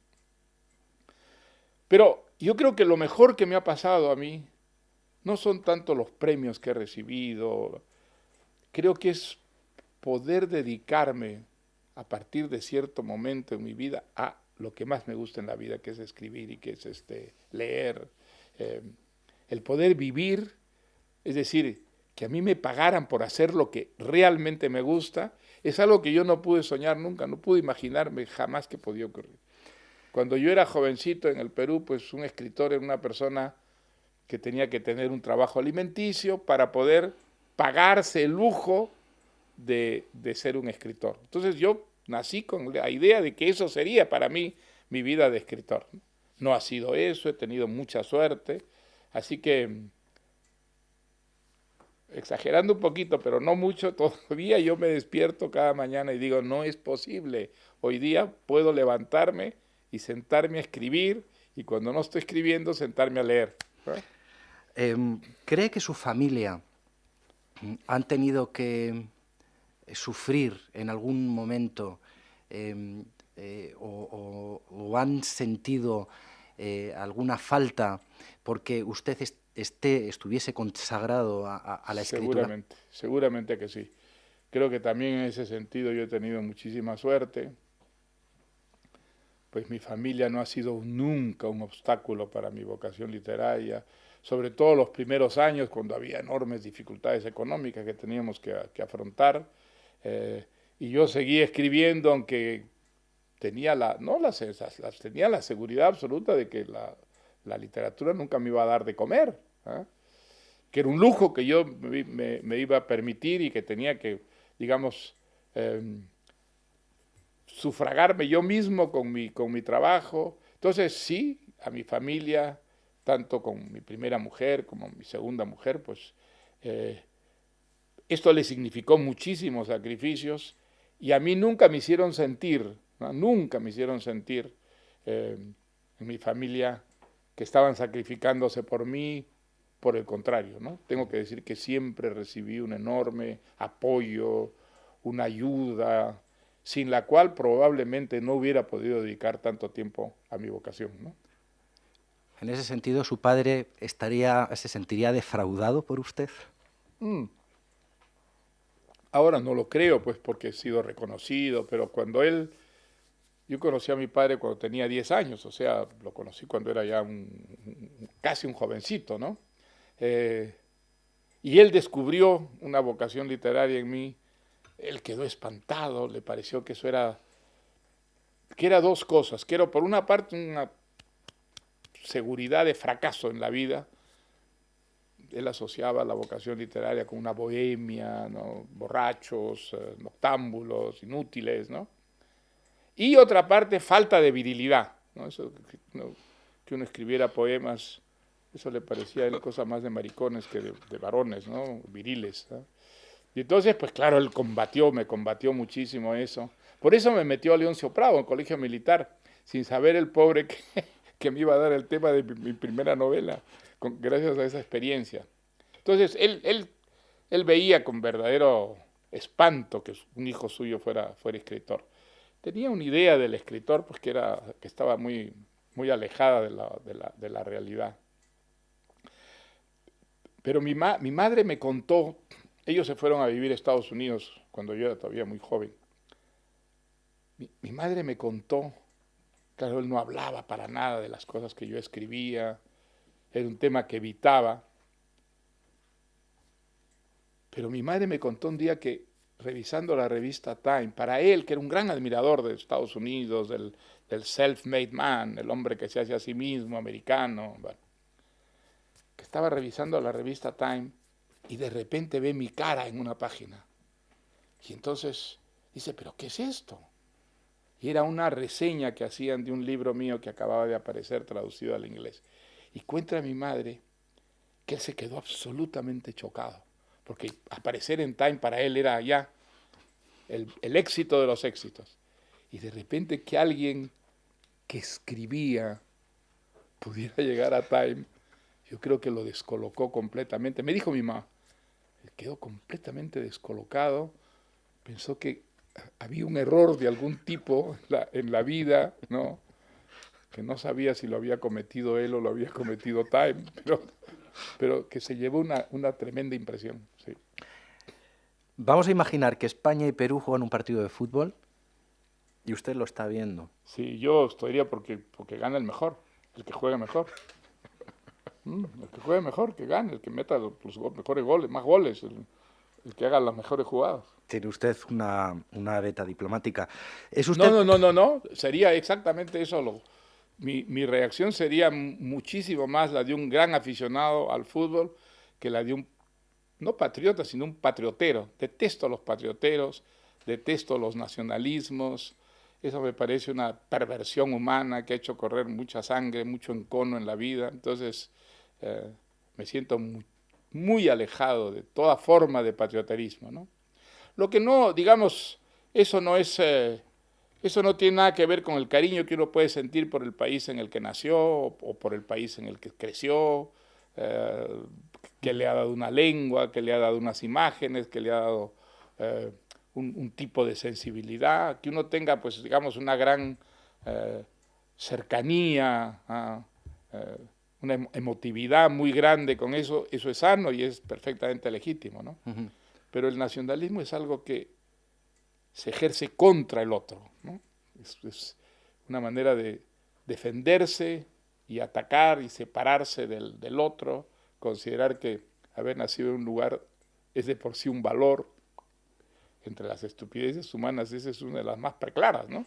Pero yo creo que lo mejor que me ha pasado a mí no son tanto los premios que he recibido, creo que es poder dedicarme a partir de cierto momento en mi vida a lo que más me gusta en la vida, que es escribir y que es leer. Eh, el poder vivir, es decir, que a mí me pagaran por hacer lo que realmente me gusta, es algo que yo no pude soñar nunca, no pude imaginarme jamás que podía ocurrir. Cuando yo era jovencito en el Perú, pues un escritor era una persona que tenía que tener un trabajo alimenticio para poder pagarse el lujo de ser un escritor. Entonces yo nací con la idea de que eso sería para mí mi vida de escritor. No ha sido eso, he tenido mucha suerte, así que, exagerando un poquito, pero no mucho, todavía yo me despierto cada mañana y digo, no es posible, hoy día puedo levantarme y sentarme a escribir, y cuando no estoy escribiendo, sentarme a leer. ¿Cree que su familia han tenido que sufrir en algún momento o han sentido alguna falta porque usted estuviese consagrado a la escritura? Seguramente que sí. Creo que también en ese sentido yo he tenido muchísima suerte, pues mi familia no ha sido nunca un obstáculo para mi vocación literaria, sobre todo los primeros años cuando había enormes dificultades económicas que teníamos que afrontar, y yo seguía escribiendo aunque tenía tenía la seguridad absoluta de que la literatura nunca me iba a dar de comer, ¿eh? Que era un lujo que yo me iba a permitir y que tenía que, digamos, sufragarme yo mismo con mi trabajo. Entonces sí, a mi familia, tanto con mi primera mujer como mi segunda mujer, pues esto le significó muchísimos sacrificios y a mí nunca me hicieron sentir, ¿no? Nunca me hicieron sentir en mi familia que estaban sacrificándose por mí, por el contrario, ¿no? Tengo que decir que siempre recibí un enorme apoyo, una ayuda, sin la cual probablemente no hubiera podido dedicar tanto tiempo a mi vocación, ¿no? En ese sentido, ¿su padre se sentiría defraudado por usted? Mm. Ahora no lo creo, pues porque he sido reconocido, pero yo conocí a mi padre cuando tenía 10 años, o sea, lo conocí cuando era ya casi un jovencito, ¿no? Eh, y él descubrió una vocación literaria en mí, él quedó espantado, le pareció que que era dos cosas, que era por una parte una seguridad de fracaso en la vida. Él asociaba la vocación literaria con una bohemia, ¿no? Borrachos, noctámbulos, inútiles, ¿no? Y otra parte, falta de virilidad, ¿no? Eso, ¿no? Que uno escribiera poemas, eso le parecía a él cosa más de maricones que de varones, ¿no? Viriles, ¿no? Y entonces, pues claro, me combatió muchísimo eso. Por eso me metió a Leoncio Prado, en colegio militar, sin saber el pobre que me iba a dar el tema de mi primera novela, gracias a esa experiencia. Entonces, él veía con verdadero espanto que un hijo suyo fuera escritor. Tenía una idea del escritor, pues que estaba muy alejada de la realidad. Pero mi madre me contó, ellos se fueron a vivir a Estados Unidos cuando yo era todavía muy joven. Mi madre me contó, claro, él no hablaba para nada de las cosas que yo escribía, era un tema que evitaba, pero mi madre me contó un día que revisando la revista Time, para él, que era un gran admirador de Estados Unidos, del self-made man, el hombre que se hace a sí mismo, americano, bueno, que estaba revisando la revista Time y de repente ve mi cara en una página. Y entonces dice, ¿pero qué es esto? Y era una reseña que hacían de un libro mío que acababa de aparecer traducido al inglés. Y cuenta mi madre que él se quedó absolutamente chocado, porque aparecer en Time para él era ya el éxito de los éxitos. Y de repente que alguien que escribía pudiera llegar a Time, yo creo que lo descolocó completamente. Me dijo mi mamá, quedó completamente descolocado, pensó que había un error de algún tipo en la vida, ¿no? Que no sabía si lo había cometido él o lo había cometido Time, pero que se llevó una tremenda impresión. Sí. Vamos a imaginar que España y Perú juegan un partido de fútbol y usted lo está viendo. Sí, yo estaría porque gana el mejor, el que juegue mejor. El que juegue mejor, que gane, el que meta los mejores goles, más goles, el que haga las mejores jugadas. Tiene usted una beta diplomática. ¿Es No, usted? no, no, no, no, sería exactamente eso. Mi reacción sería muchísimo más la de un gran aficionado al fútbol que la de un, no patriota, sino un patriotero. Detesto los patrioteros, detesto los nacionalismos. Eso me parece una perversión humana que ha hecho correr mucha sangre, mucho encono en la vida. Entonces, me siento muy alejado de toda forma de patrioterismo, ¿no? Lo que no, digamos, eso no es, eso no tiene nada que ver con el cariño que uno puede sentir por el país en el que nació o por el país en el que creció, eh, que le ha dado una lengua, que le ha dado unas imágenes, que le ha dado eh, un tipo de sensibilidad, que uno tenga, pues, digamos, una gran eh, cercanía, una emotividad muy grande con eso es sano y es perfectamente legítimo, ¿no? Ujú. Pero el nacionalismo es algo que se ejerce contra el otro, ¿no? Es una manera de defenderse y atacar y separarse del otro, considerar que haber nacido en un lugar es de por sí un valor. Entre las estupideces humanas, esa es una de las más preclaras, ¿no?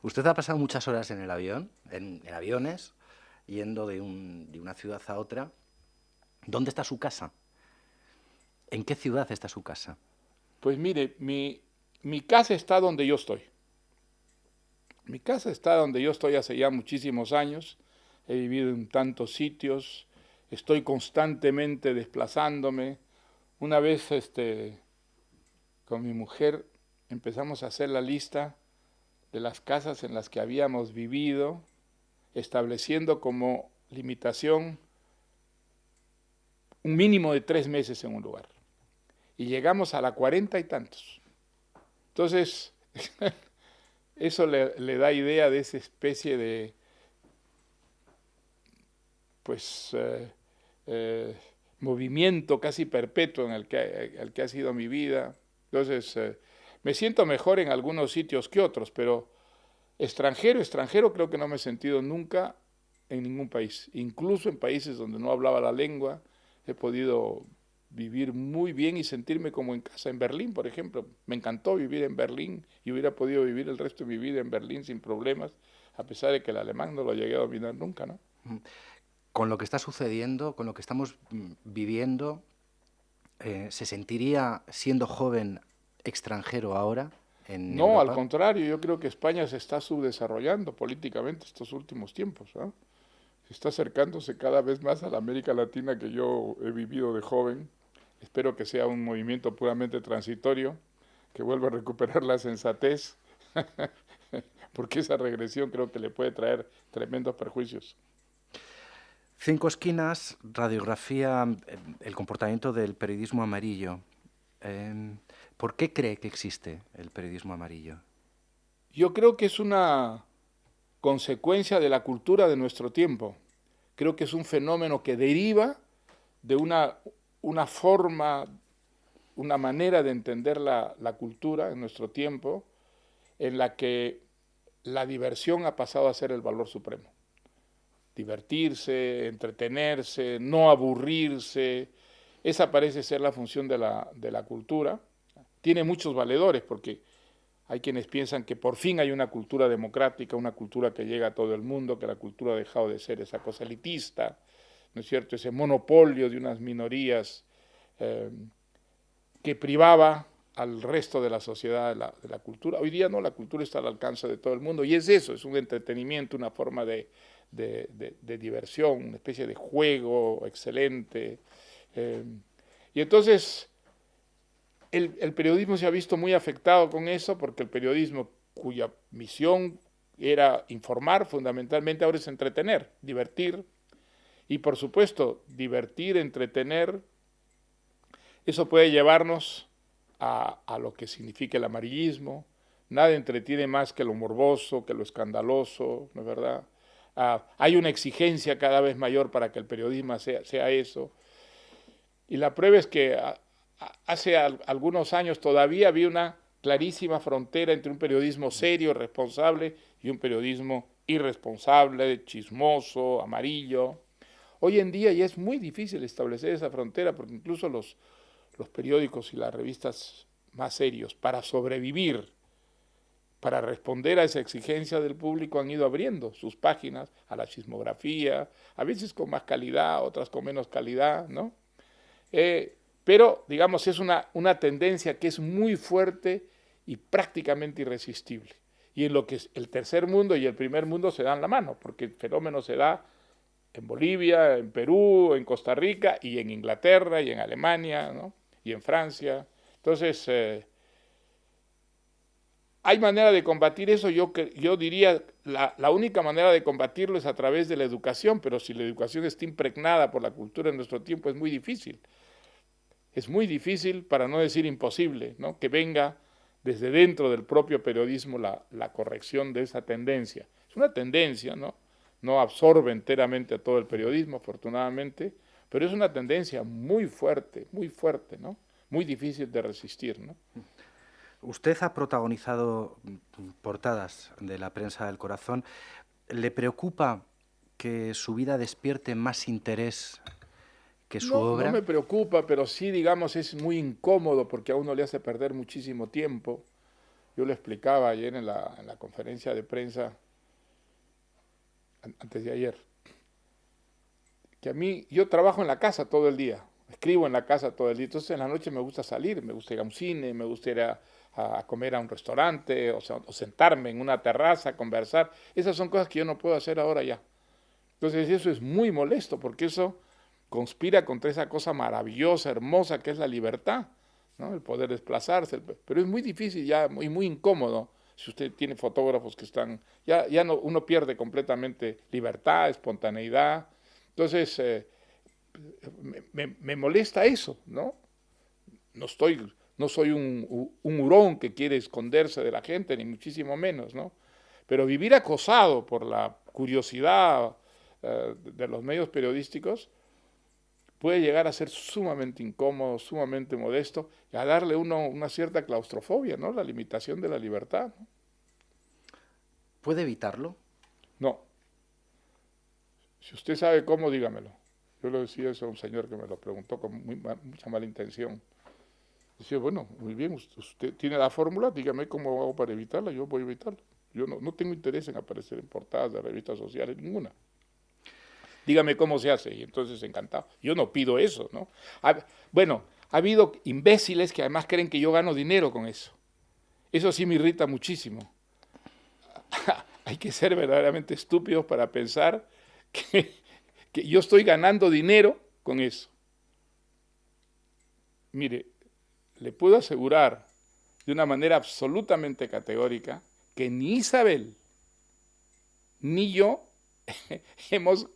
Usted ha pasado muchas horas en el avión, en aviones, yendo de una ciudad a otra. ¿Dónde está su casa? ¿En qué ciudad está su casa? Pues mire, mi casa está donde yo estoy. Mi casa está donde yo estoy hace ya muchísimos años. He vivido en tantos sitios. Estoy constantemente desplazándome. Una vez con mi mujer empezamos a hacer la lista de las casas en las que habíamos vivido, estableciendo como limitación un mínimo de 3 meses en un lugar. Y llegamos a la 40 y tantos. Entonces, eso le da idea de esa especie de, pues, movimiento casi perpetuo en el que ha sido mi vida. Entonces, me siento mejor en algunos sitios que otros, pero extranjero creo que no me he sentido nunca en ningún país. Incluso en países donde no hablaba la lengua, he podido vivir muy bien y sentirme como en casa. En Berlín, por ejemplo, me encantó vivir en Berlín y hubiera podido vivir el resto de mi vida en Berlín sin problemas, a pesar de que el alemán no lo llegué a dominar nunca, ¿no? Con lo que está sucediendo, con lo que estamos viviendo, ¿se sentiría, siendo joven, extranjero ahora en No, al Europa? contrario, yo creo que España se está subdesarrollando políticamente estos últimos tiempos, ¿no? Se está acercándose cada vez más a la América Latina que yo he vivido de joven. Espero que sea un movimiento puramente transitorio, que vuelva a recuperar la sensatez, porque esa regresión creo que le puede traer tremendos perjuicios. Cinco Esquinas, radiografía, el comportamiento del periodismo amarillo. ¿Por qué cree que existe el periodismo amarillo? Yo creo que es una consecuencia de la cultura de nuestro tiempo. Creo que es un fenómeno que deriva de una forma, una manera de entender la cultura en nuestro tiempo, en la que la diversión ha pasado a ser el valor supremo. Divertirse, entretenerse, no aburrirse, esa parece ser la función de la cultura. Tiene muchos valedores porque hay quienes piensan que por fin hay una cultura democrática, una cultura que llega a todo el mundo, que la cultura ha dejado de ser esa cosa elitista, ¿no es cierto? Ese monopolio de unas minorías eh, que privaba al resto de la sociedad de la cultura. Hoy día no, la cultura está al alcance de todo el mundo y es eso, es un entretenimiento, una forma de diversión, una especie de juego excelente. Y entonces el periodismo se ha visto muy afectado con eso, porque el periodismo cuya misión era informar, fundamentalmente ahora es entretener, divertir. Y por supuesto, divertir, entretener, eso puede llevarnos a lo que significa el amarillismo. Nada entretiene más que lo morboso, que lo escandaloso, ¿no es verdad? Hay una exigencia cada vez mayor para que el periodismo sea eso. Y la prueba es que hace algunos años todavía había una clarísima frontera entre un periodismo serio, responsable, y un periodismo irresponsable, chismoso, amarillo. Hoy en día ya es muy difícil establecer esa frontera, porque incluso los periódicos y las revistas más serios, para sobrevivir, para responder a esa exigencia del público, han ido abriendo sus páginas a la chismografía, a veces con más calidad, otras con menos calidad, ¿no? Pero, digamos, es una tendencia que es muy fuerte y prácticamente irresistible. Y en lo que es el tercer mundo y el primer mundo se dan la mano, porque el fenómeno se da en Bolivia, en Perú, en Costa Rica y en Inglaterra y en Alemania, ¿no? Y en Francia. Entonces, ¿hay manera de combatir eso? Yo diría, la única manera de combatirlo es a través de la educación, pero si la educación está impregnada por la cultura en nuestro tiempo es muy difícil. Es muy difícil, para no decir imposible, ¿no? Que venga desde dentro del propio periodismo la corrección de esa tendencia. Es una tendencia, ¿no? No absorbe enteramente a todo el periodismo, afortunadamente, pero es una tendencia muy fuerte, ¿no? Muy difícil de resistir, ¿no? Usted ha protagonizado portadas de la prensa del corazón. ¿Le preocupa que su vida despierte más interés que su obra? No me preocupa, pero sí, digamos, es muy incómodo porque a uno le hace perder muchísimo tiempo. Yo lo explicaba ayer en la conferencia de prensa, antes de ayer, que a mí, yo trabajo en la casa todo el día, escribo en la casa todo el día, entonces en la noche me gusta salir, me gusta ir a un cine, me gusta ir a comer a un restaurante, o sentarme en una terraza a conversar. Esas son cosas que yo no puedo hacer ahora ya. Entonces eso es muy molesto, porque eso conspira contra esa cosa maravillosa, hermosa, que es la libertad, ¿no? El poder desplazarse, pero es muy difícil ya, muy incómodo. Si usted tiene fotógrafos que están, ya no, uno pierde completamente libertad, espontaneidad. Entonces, me molesta eso, ¿no? No soy un hurón que quiere esconderse de la gente, ni muchísimo menos, ¿no? Pero vivir acosado por la curiosidad de los medios periodísticos puede llegar a ser sumamente incómodo, sumamente modesto, y a darle uno una cierta claustrofobia, ¿no? La limitación de la libertad, ¿no? ¿Puede evitarlo? No. Si usted sabe cómo, dígamelo. Yo le decía eso a un señor que me lo preguntó con mucha mala intención. Decía, bueno, muy bien, usted tiene la fórmula, dígame cómo hago para evitarla, yo voy a evitarla. Yo no tengo interés en aparecer en portadas de revistas sociales, ninguna. Dígame cómo se hace, y entonces encantado. Yo no pido eso, ¿no? Bueno, ha habido imbéciles que además creen que yo gano dinero con eso. Eso sí me irrita muchísimo. Hay que ser verdaderamente estúpidos para pensar que yo estoy ganando dinero con eso. Mire, le puedo asegurar de una manera absolutamente categórica que ni Isabel ni yo hemos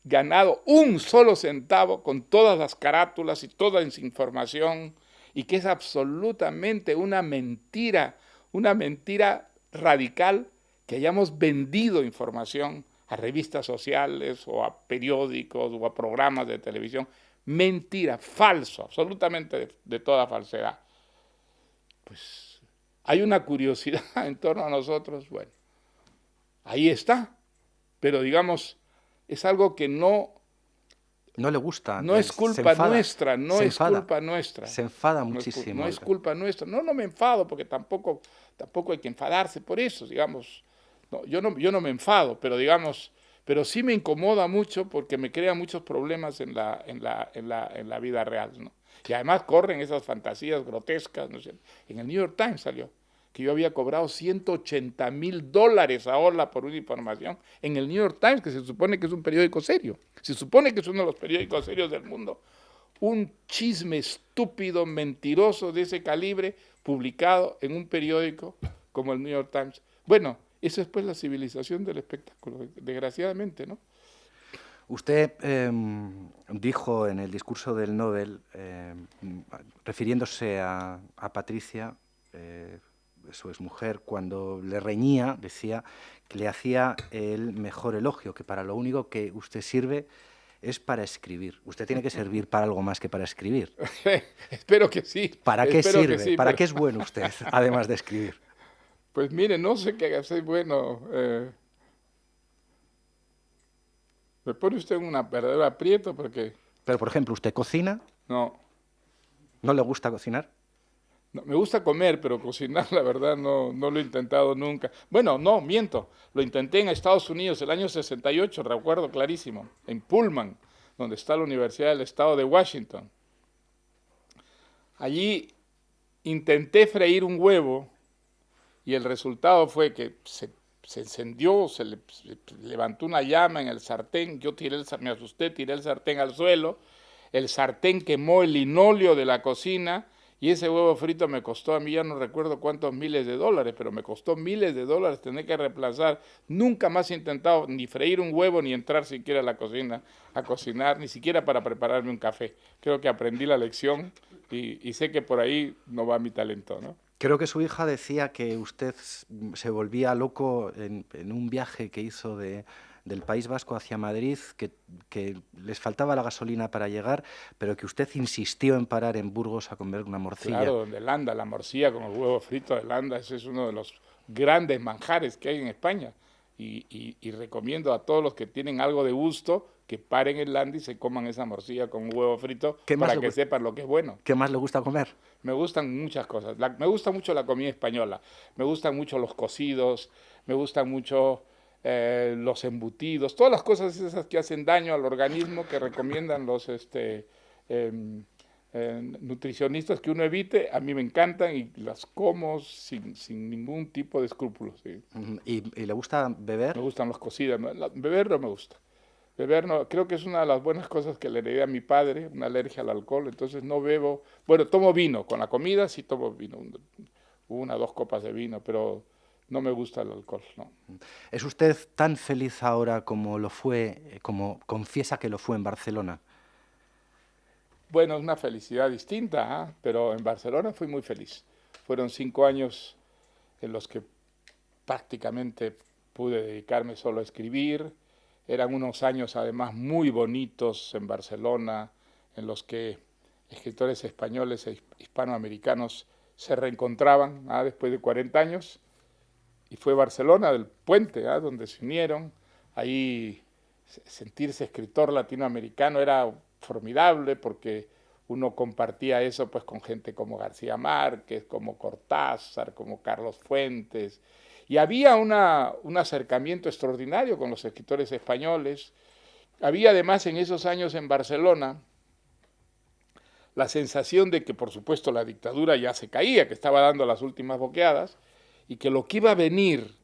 ganado un solo centavo con todas las carátulas y toda esa información, y que es absolutamente una mentira radical que hayamos vendido información a revistas sociales o a periódicos o a programas de televisión. Mentira, falso, absolutamente de toda falsedad. Pues hay una curiosidad en torno a nosotros, bueno, ahí está, pero digamos, es algo que no le gusta. No es culpa nuestra, no es culpa nuestra. Se enfada muchísimo. No es culpa nuestra. No me enfado, porque tampoco hay que enfadarse por eso, digamos. No, yo no me enfado, pero digamos, pero sí me incomoda mucho porque me crea muchos problemas en la vida real, ¿no? Y además corren esas fantasías grotescas, ¿no es cierto? En el New York Times salió que yo había cobrado $180,000 a Orla por una información en el New York Times, que se supone que es un periódico serio, se supone que es uno de los periódicos serios del mundo. un chisme estúpido, mentiroso de ese calibre, publicado en un periódico como el New York Times. Bueno, eso es pues la civilización del espectáculo, desgraciadamente, ¿no? Usted dijo en el discurso del Nobel, refiriéndose a Patricia, su exmujer, cuando le reñía, decía que le hacía el mejor elogio, que para lo único que usted sirve es para escribir. Usted tiene que servir para algo más que para escribir. Espero que sí. ¿Para qué espero sirve? Que sí, ¿Para pero... qué es bueno usted, además de escribir? Pues mire, no sé qué hacer. Bueno, me pone usted en una verdadera aprieto porque Pero, por ejemplo, ¿usted cocina? no, ¿No le gusta cocinar? no, me gusta comer, pero cocinar, la verdad, no lo he intentado nunca. Bueno, no, miento. Lo intenté en Estados Unidos el año 68, recuerdo clarísimo, en Pullman, donde está la Universidad del Estado de Washington. Allí intenté freír un huevo y el resultado fue que se encendió, se levantó una llama en el sartén, yo me asusté, tiré el sartén al suelo, el sartén quemó el linóleo de la cocina y ese huevo frito me costó, a mí ya no recuerdo cuántos miles de dólares, pero me costó miles de dólares tener que reemplazar. Nunca más he intentado ni freír un huevo ni entrar siquiera a la cocina a cocinar, ni siquiera para prepararme un café. Creo que aprendí la lección y sé que por ahí no va mi talento, ¿no? Creo que su hija decía que usted se volvía loco en un viaje que hizo del País Vasco hacia Madrid, que les faltaba la gasolina para llegar, pero que usted insistió en parar en Burgos a comer una morcilla. Claro, donde Landa, la morcilla con el huevo frito de Landa, ese es uno de los grandes manjares que hay en España. Y recomiendo a todos los que tienen algo de gusto que paren en Landa y se coman esa morcilla con un huevo frito para que sepan lo que es bueno. ¿Qué más le gusta comer? Me gustan muchas cosas. Me gusta mucho la comida española. Me gustan mucho los cocidos, me gustan mucho los embutidos, todas las cosas esas que hacen daño al organismo que recomiendan los nutricionistas que uno evite, a mí me encantan y las como sin ningún tipo de escrúpulos. ¿Sí? ¿Y le gusta beber? Me gustan los cocidos. Beber no me gusta. Beber no, creo que es una de las buenas cosas que le heredé a mi padre, una alergia al alcohol, entonces no bebo. Bueno, tomo vino, con la comida sí tomo vino, una o dos copas de vino, pero no me gusta el alcohol, no. ¿Es usted tan feliz ahora como lo fue, como confiesa que lo fue en Barcelona? Bueno, es una felicidad distinta, ¿eh? Pero en Barcelona fui muy feliz. Fueron 5 años en los que prácticamente pude dedicarme solo a escribir. Eran unos años además muy bonitos en Barcelona, en los que escritores españoles e hispanoamericanos se reencontraban después de 40 años. Y fue Barcelona, del puente, donde se unieron. Ahí sentirse escritor latinoamericano era formidable porque uno compartía eso pues con gente como García Márquez, como Cortázar, como Carlos Fuentes, y había un acercamiento extraordinario con los escritores españoles. Había además en esos años en Barcelona la sensación de que por supuesto la dictadura ya se caía, que estaba dando las últimas boqueadas, y que lo que iba a venir,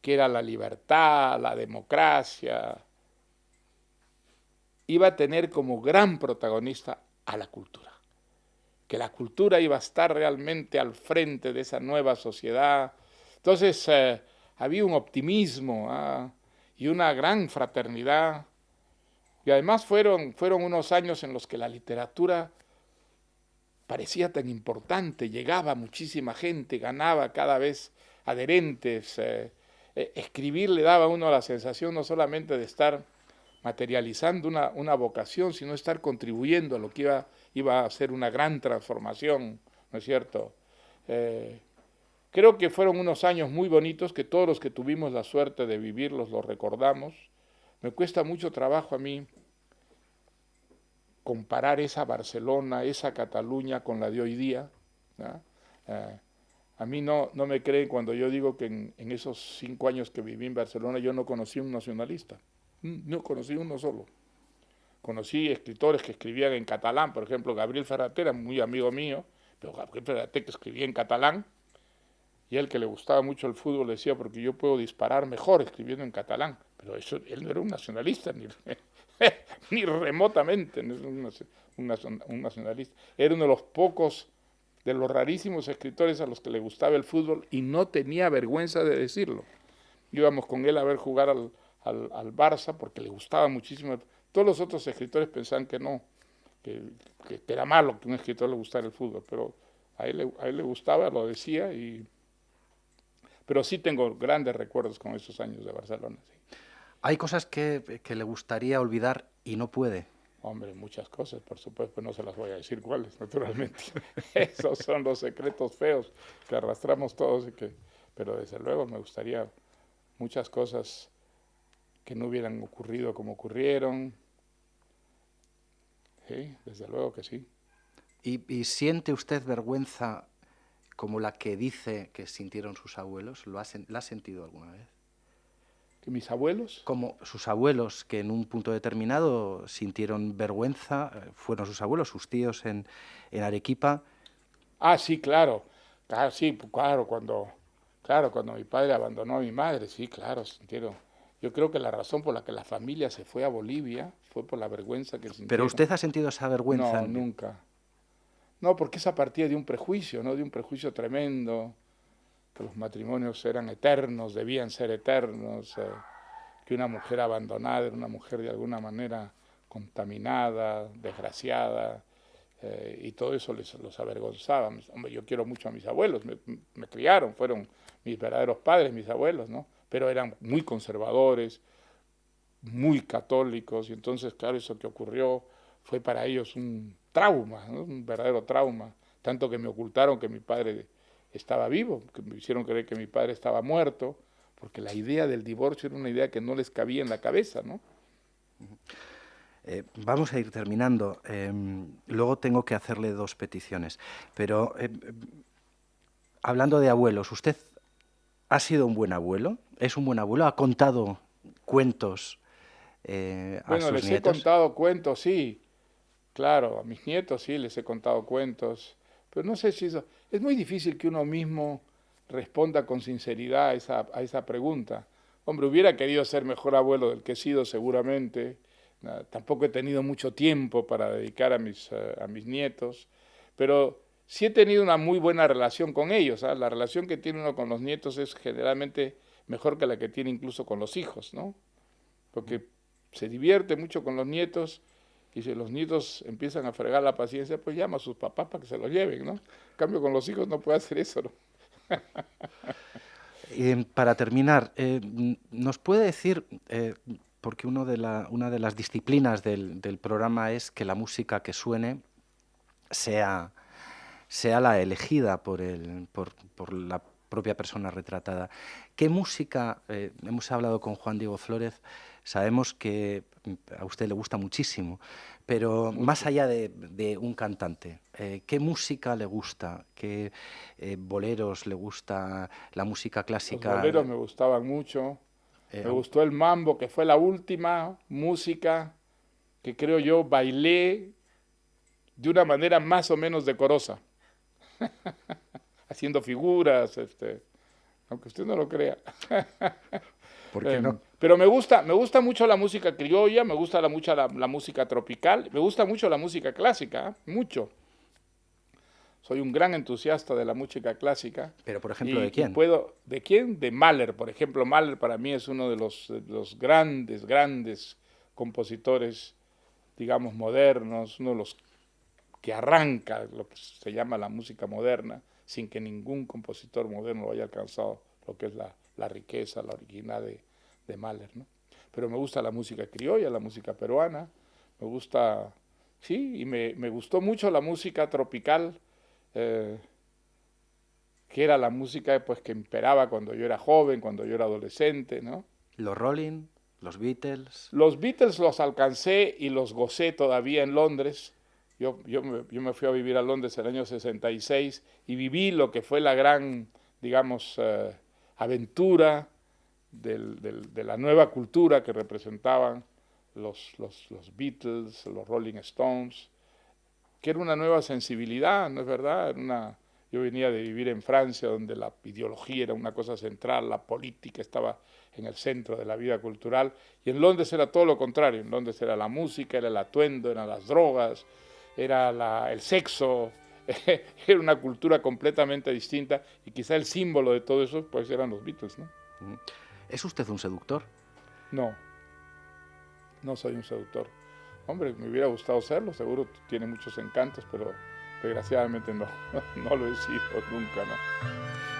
que era la libertad, la democracia, iba a tener como gran protagonista a la cultura. Que la cultura iba a estar realmente al frente de esa nueva sociedad. Entonces había un optimismo y una gran fraternidad. Y además fueron unos años en los que la literatura parecía tan importante, llegaba muchísima gente, ganaba cada vez adherentes. Escribir le daba a uno la sensación no solamente de estar materializando una vocación, sino estar contribuyendo a lo que iba a ser una gran transformación, ¿no es cierto? Creo que fueron unos años muy bonitos que todos los que tuvimos la suerte de vivirlos los recordamos. Me cuesta mucho trabajo a mí comparar esa Barcelona, esa Cataluña con la de hoy día. A mí no me creen cuando yo digo que en esos 5 años que viví en Barcelona yo no conocí un nacionalista. No conocí uno solo. Conocí escritores que escribían en catalán, por ejemplo, Gabriel Ferrater era muy amigo mío, pero Gabriel Ferrater que escribía en catalán, y él que le gustaba mucho el fútbol decía, porque yo puedo disparar mejor escribiendo en catalán, pero eso, él no era un nacionalista, ni remotamente, no es un nacionalista. Era uno de los pocos, de los rarísimos escritores a los que le gustaba el fútbol y no tenía vergüenza de decirlo. Íbamos con él a ver jugar al Barça porque le gustaba muchísimo. Todos los otros escritores pensaban que no, que, que era malo que a un escritor le gustara el fútbol, pero a él le gustaba, lo decía, pero sí tengo grandes recuerdos con esos años de Barcelona. Sí. ¿Hay cosas que le gustaría olvidar y no puede? Hombre, muchas cosas, por supuesto, pues no se las voy a decir cuáles, naturalmente. Esos son los secretos feos que arrastramos todos, pero desde luego me gustaría muchas cosas que no hubieran ocurrido como ocurrieron. Sí, desde luego que sí. ¿Y siente usted vergüenza como la que dice que sintieron sus abuelos? ¿La ha sentido alguna vez? ¿Que mis abuelos? Como sus abuelos, que en un punto determinado sintieron vergüenza, fueron sus abuelos, sus tíos en Arequipa. Ah, sí, claro. Claro, sí, claro, cuando mi padre abandonó a mi madre, sí, claro, sintieron. Yo creo que la razón por la que la familia se fue a Bolivia fue por la vergüenza que ¿Pero sintieron. usted ha sentido esa vergüenza? No, nunca. No, porque esa partía de un prejuicio, ¿no? De un prejuicio tremendo, que los matrimonios eran eternos, debían ser eternos, que una mujer abandonada era una mujer de alguna manera contaminada, desgraciada, y todo eso los avergonzaba. Hombre, yo quiero mucho a mis abuelos, me criaron, fueron mis verdaderos padres, mis abuelos, ¿no? Pero eran muy conservadores, muy católicos, y entonces, claro, eso que ocurrió fue para ellos un trauma, ¿no? Un verdadero trauma, tanto que me ocultaron que mi padre estaba vivo, que me hicieron creer que mi padre estaba muerto, porque la idea del divorcio era una idea que no les cabía en la cabeza, ¿no? Vamos a ir terminando. Luego tengo que hacerle dos peticiones. Pero hablando de abuelos, ¿usted ha sido un buen abuelo? ¿Es un buen abuelo? ¿Ha contado cuentos a Bueno, sus les he nietos? contado cuentos, sí, claro, a mis nietos sí les he contado cuentos, pero no sé si eso... Es muy difícil que uno mismo responda con sinceridad a esa pregunta. Hombre, hubiera querido ser mejor abuelo del que he sido seguramente. Tampoco he tenido mucho tiempo para dedicar a mis nietos, pero sí he tenido una muy buena relación con ellos. ¿Ah? La relación que tiene uno con los nietos es generalmente mejor que la que tiene incluso con los hijos, ¿no? Porque se divierte mucho con los nietos y si los nietos empiezan a fregar la paciencia, pues llama a sus papás para que se los lleven, ¿no? En cambio, con los hijos no puede hacer eso, ¿no? Para terminar, ¿nos puede decir, porque una de las disciplinas del programa es que la música que suene sea la elegida por la propia persona retratada? ¿Qué música, hemos hablado con Juan Diego Flórez, sabemos que a usted le gusta muchísimo, pero más Mucho. allá de un cantante, ¿qué música le gusta? ¿Qué boleros le gusta? ¿La música Los clásica? boleros me gustaban mucho. Eh, Me gustó el mambo, que fue la última música que creo yo bailé de una manera más o menos decorosa, haciendo figuras, aunque usted no lo crea. ¿Por qué no? Pero me gusta mucho la música criolla, me gusta mucho la música tropical, me gusta mucho la música clásica, mucho. Soy un gran entusiasta de la música clásica. Pero, por ejemplo, ¿de Y quién? puedo, ¿de quién? De Mahler, por ejemplo. Mahler para mí es uno de los grandes, grandes compositores, digamos, modernos, uno de los que arranca lo que se llama la música moderna, sin que ningún compositor moderno lo haya alcanzado, lo que es la riqueza, la originalidad de Mahler, ¿no? Pero me gusta la música criolla, la música peruana, me gusta, sí, y me gustó mucho la música tropical, eh, que era la música pues, que imperaba cuando yo era joven, cuando yo era adolescente, ¿no? ¿Los Rolling? ¿Los Beatles? Los Beatles los alcancé y los gocé todavía en Londres. Yo me fui a vivir a Londres en el año 66 y viví lo que fue la gran, digamos, aventura de la nueva cultura que representaban los Beatles, los Rolling Stones, que era una nueva sensibilidad, ¿no es verdad? Yo venía de vivir en Francia, donde la ideología era una cosa central, la política estaba en el centro de la vida cultural, y en Londres era todo lo contrario. En Londres era la música, era el atuendo, eran las drogas, era el sexo, era una cultura completamente distinta, y quizá el símbolo de todo eso pues eran los Beatles, ¿no? ¿Es usted un seductor? No, no soy un seductor. Hombre, me hubiera gustado serlo, seguro tiene muchos encantos, pero desgraciadamente no, no lo he sido nunca, ¿no?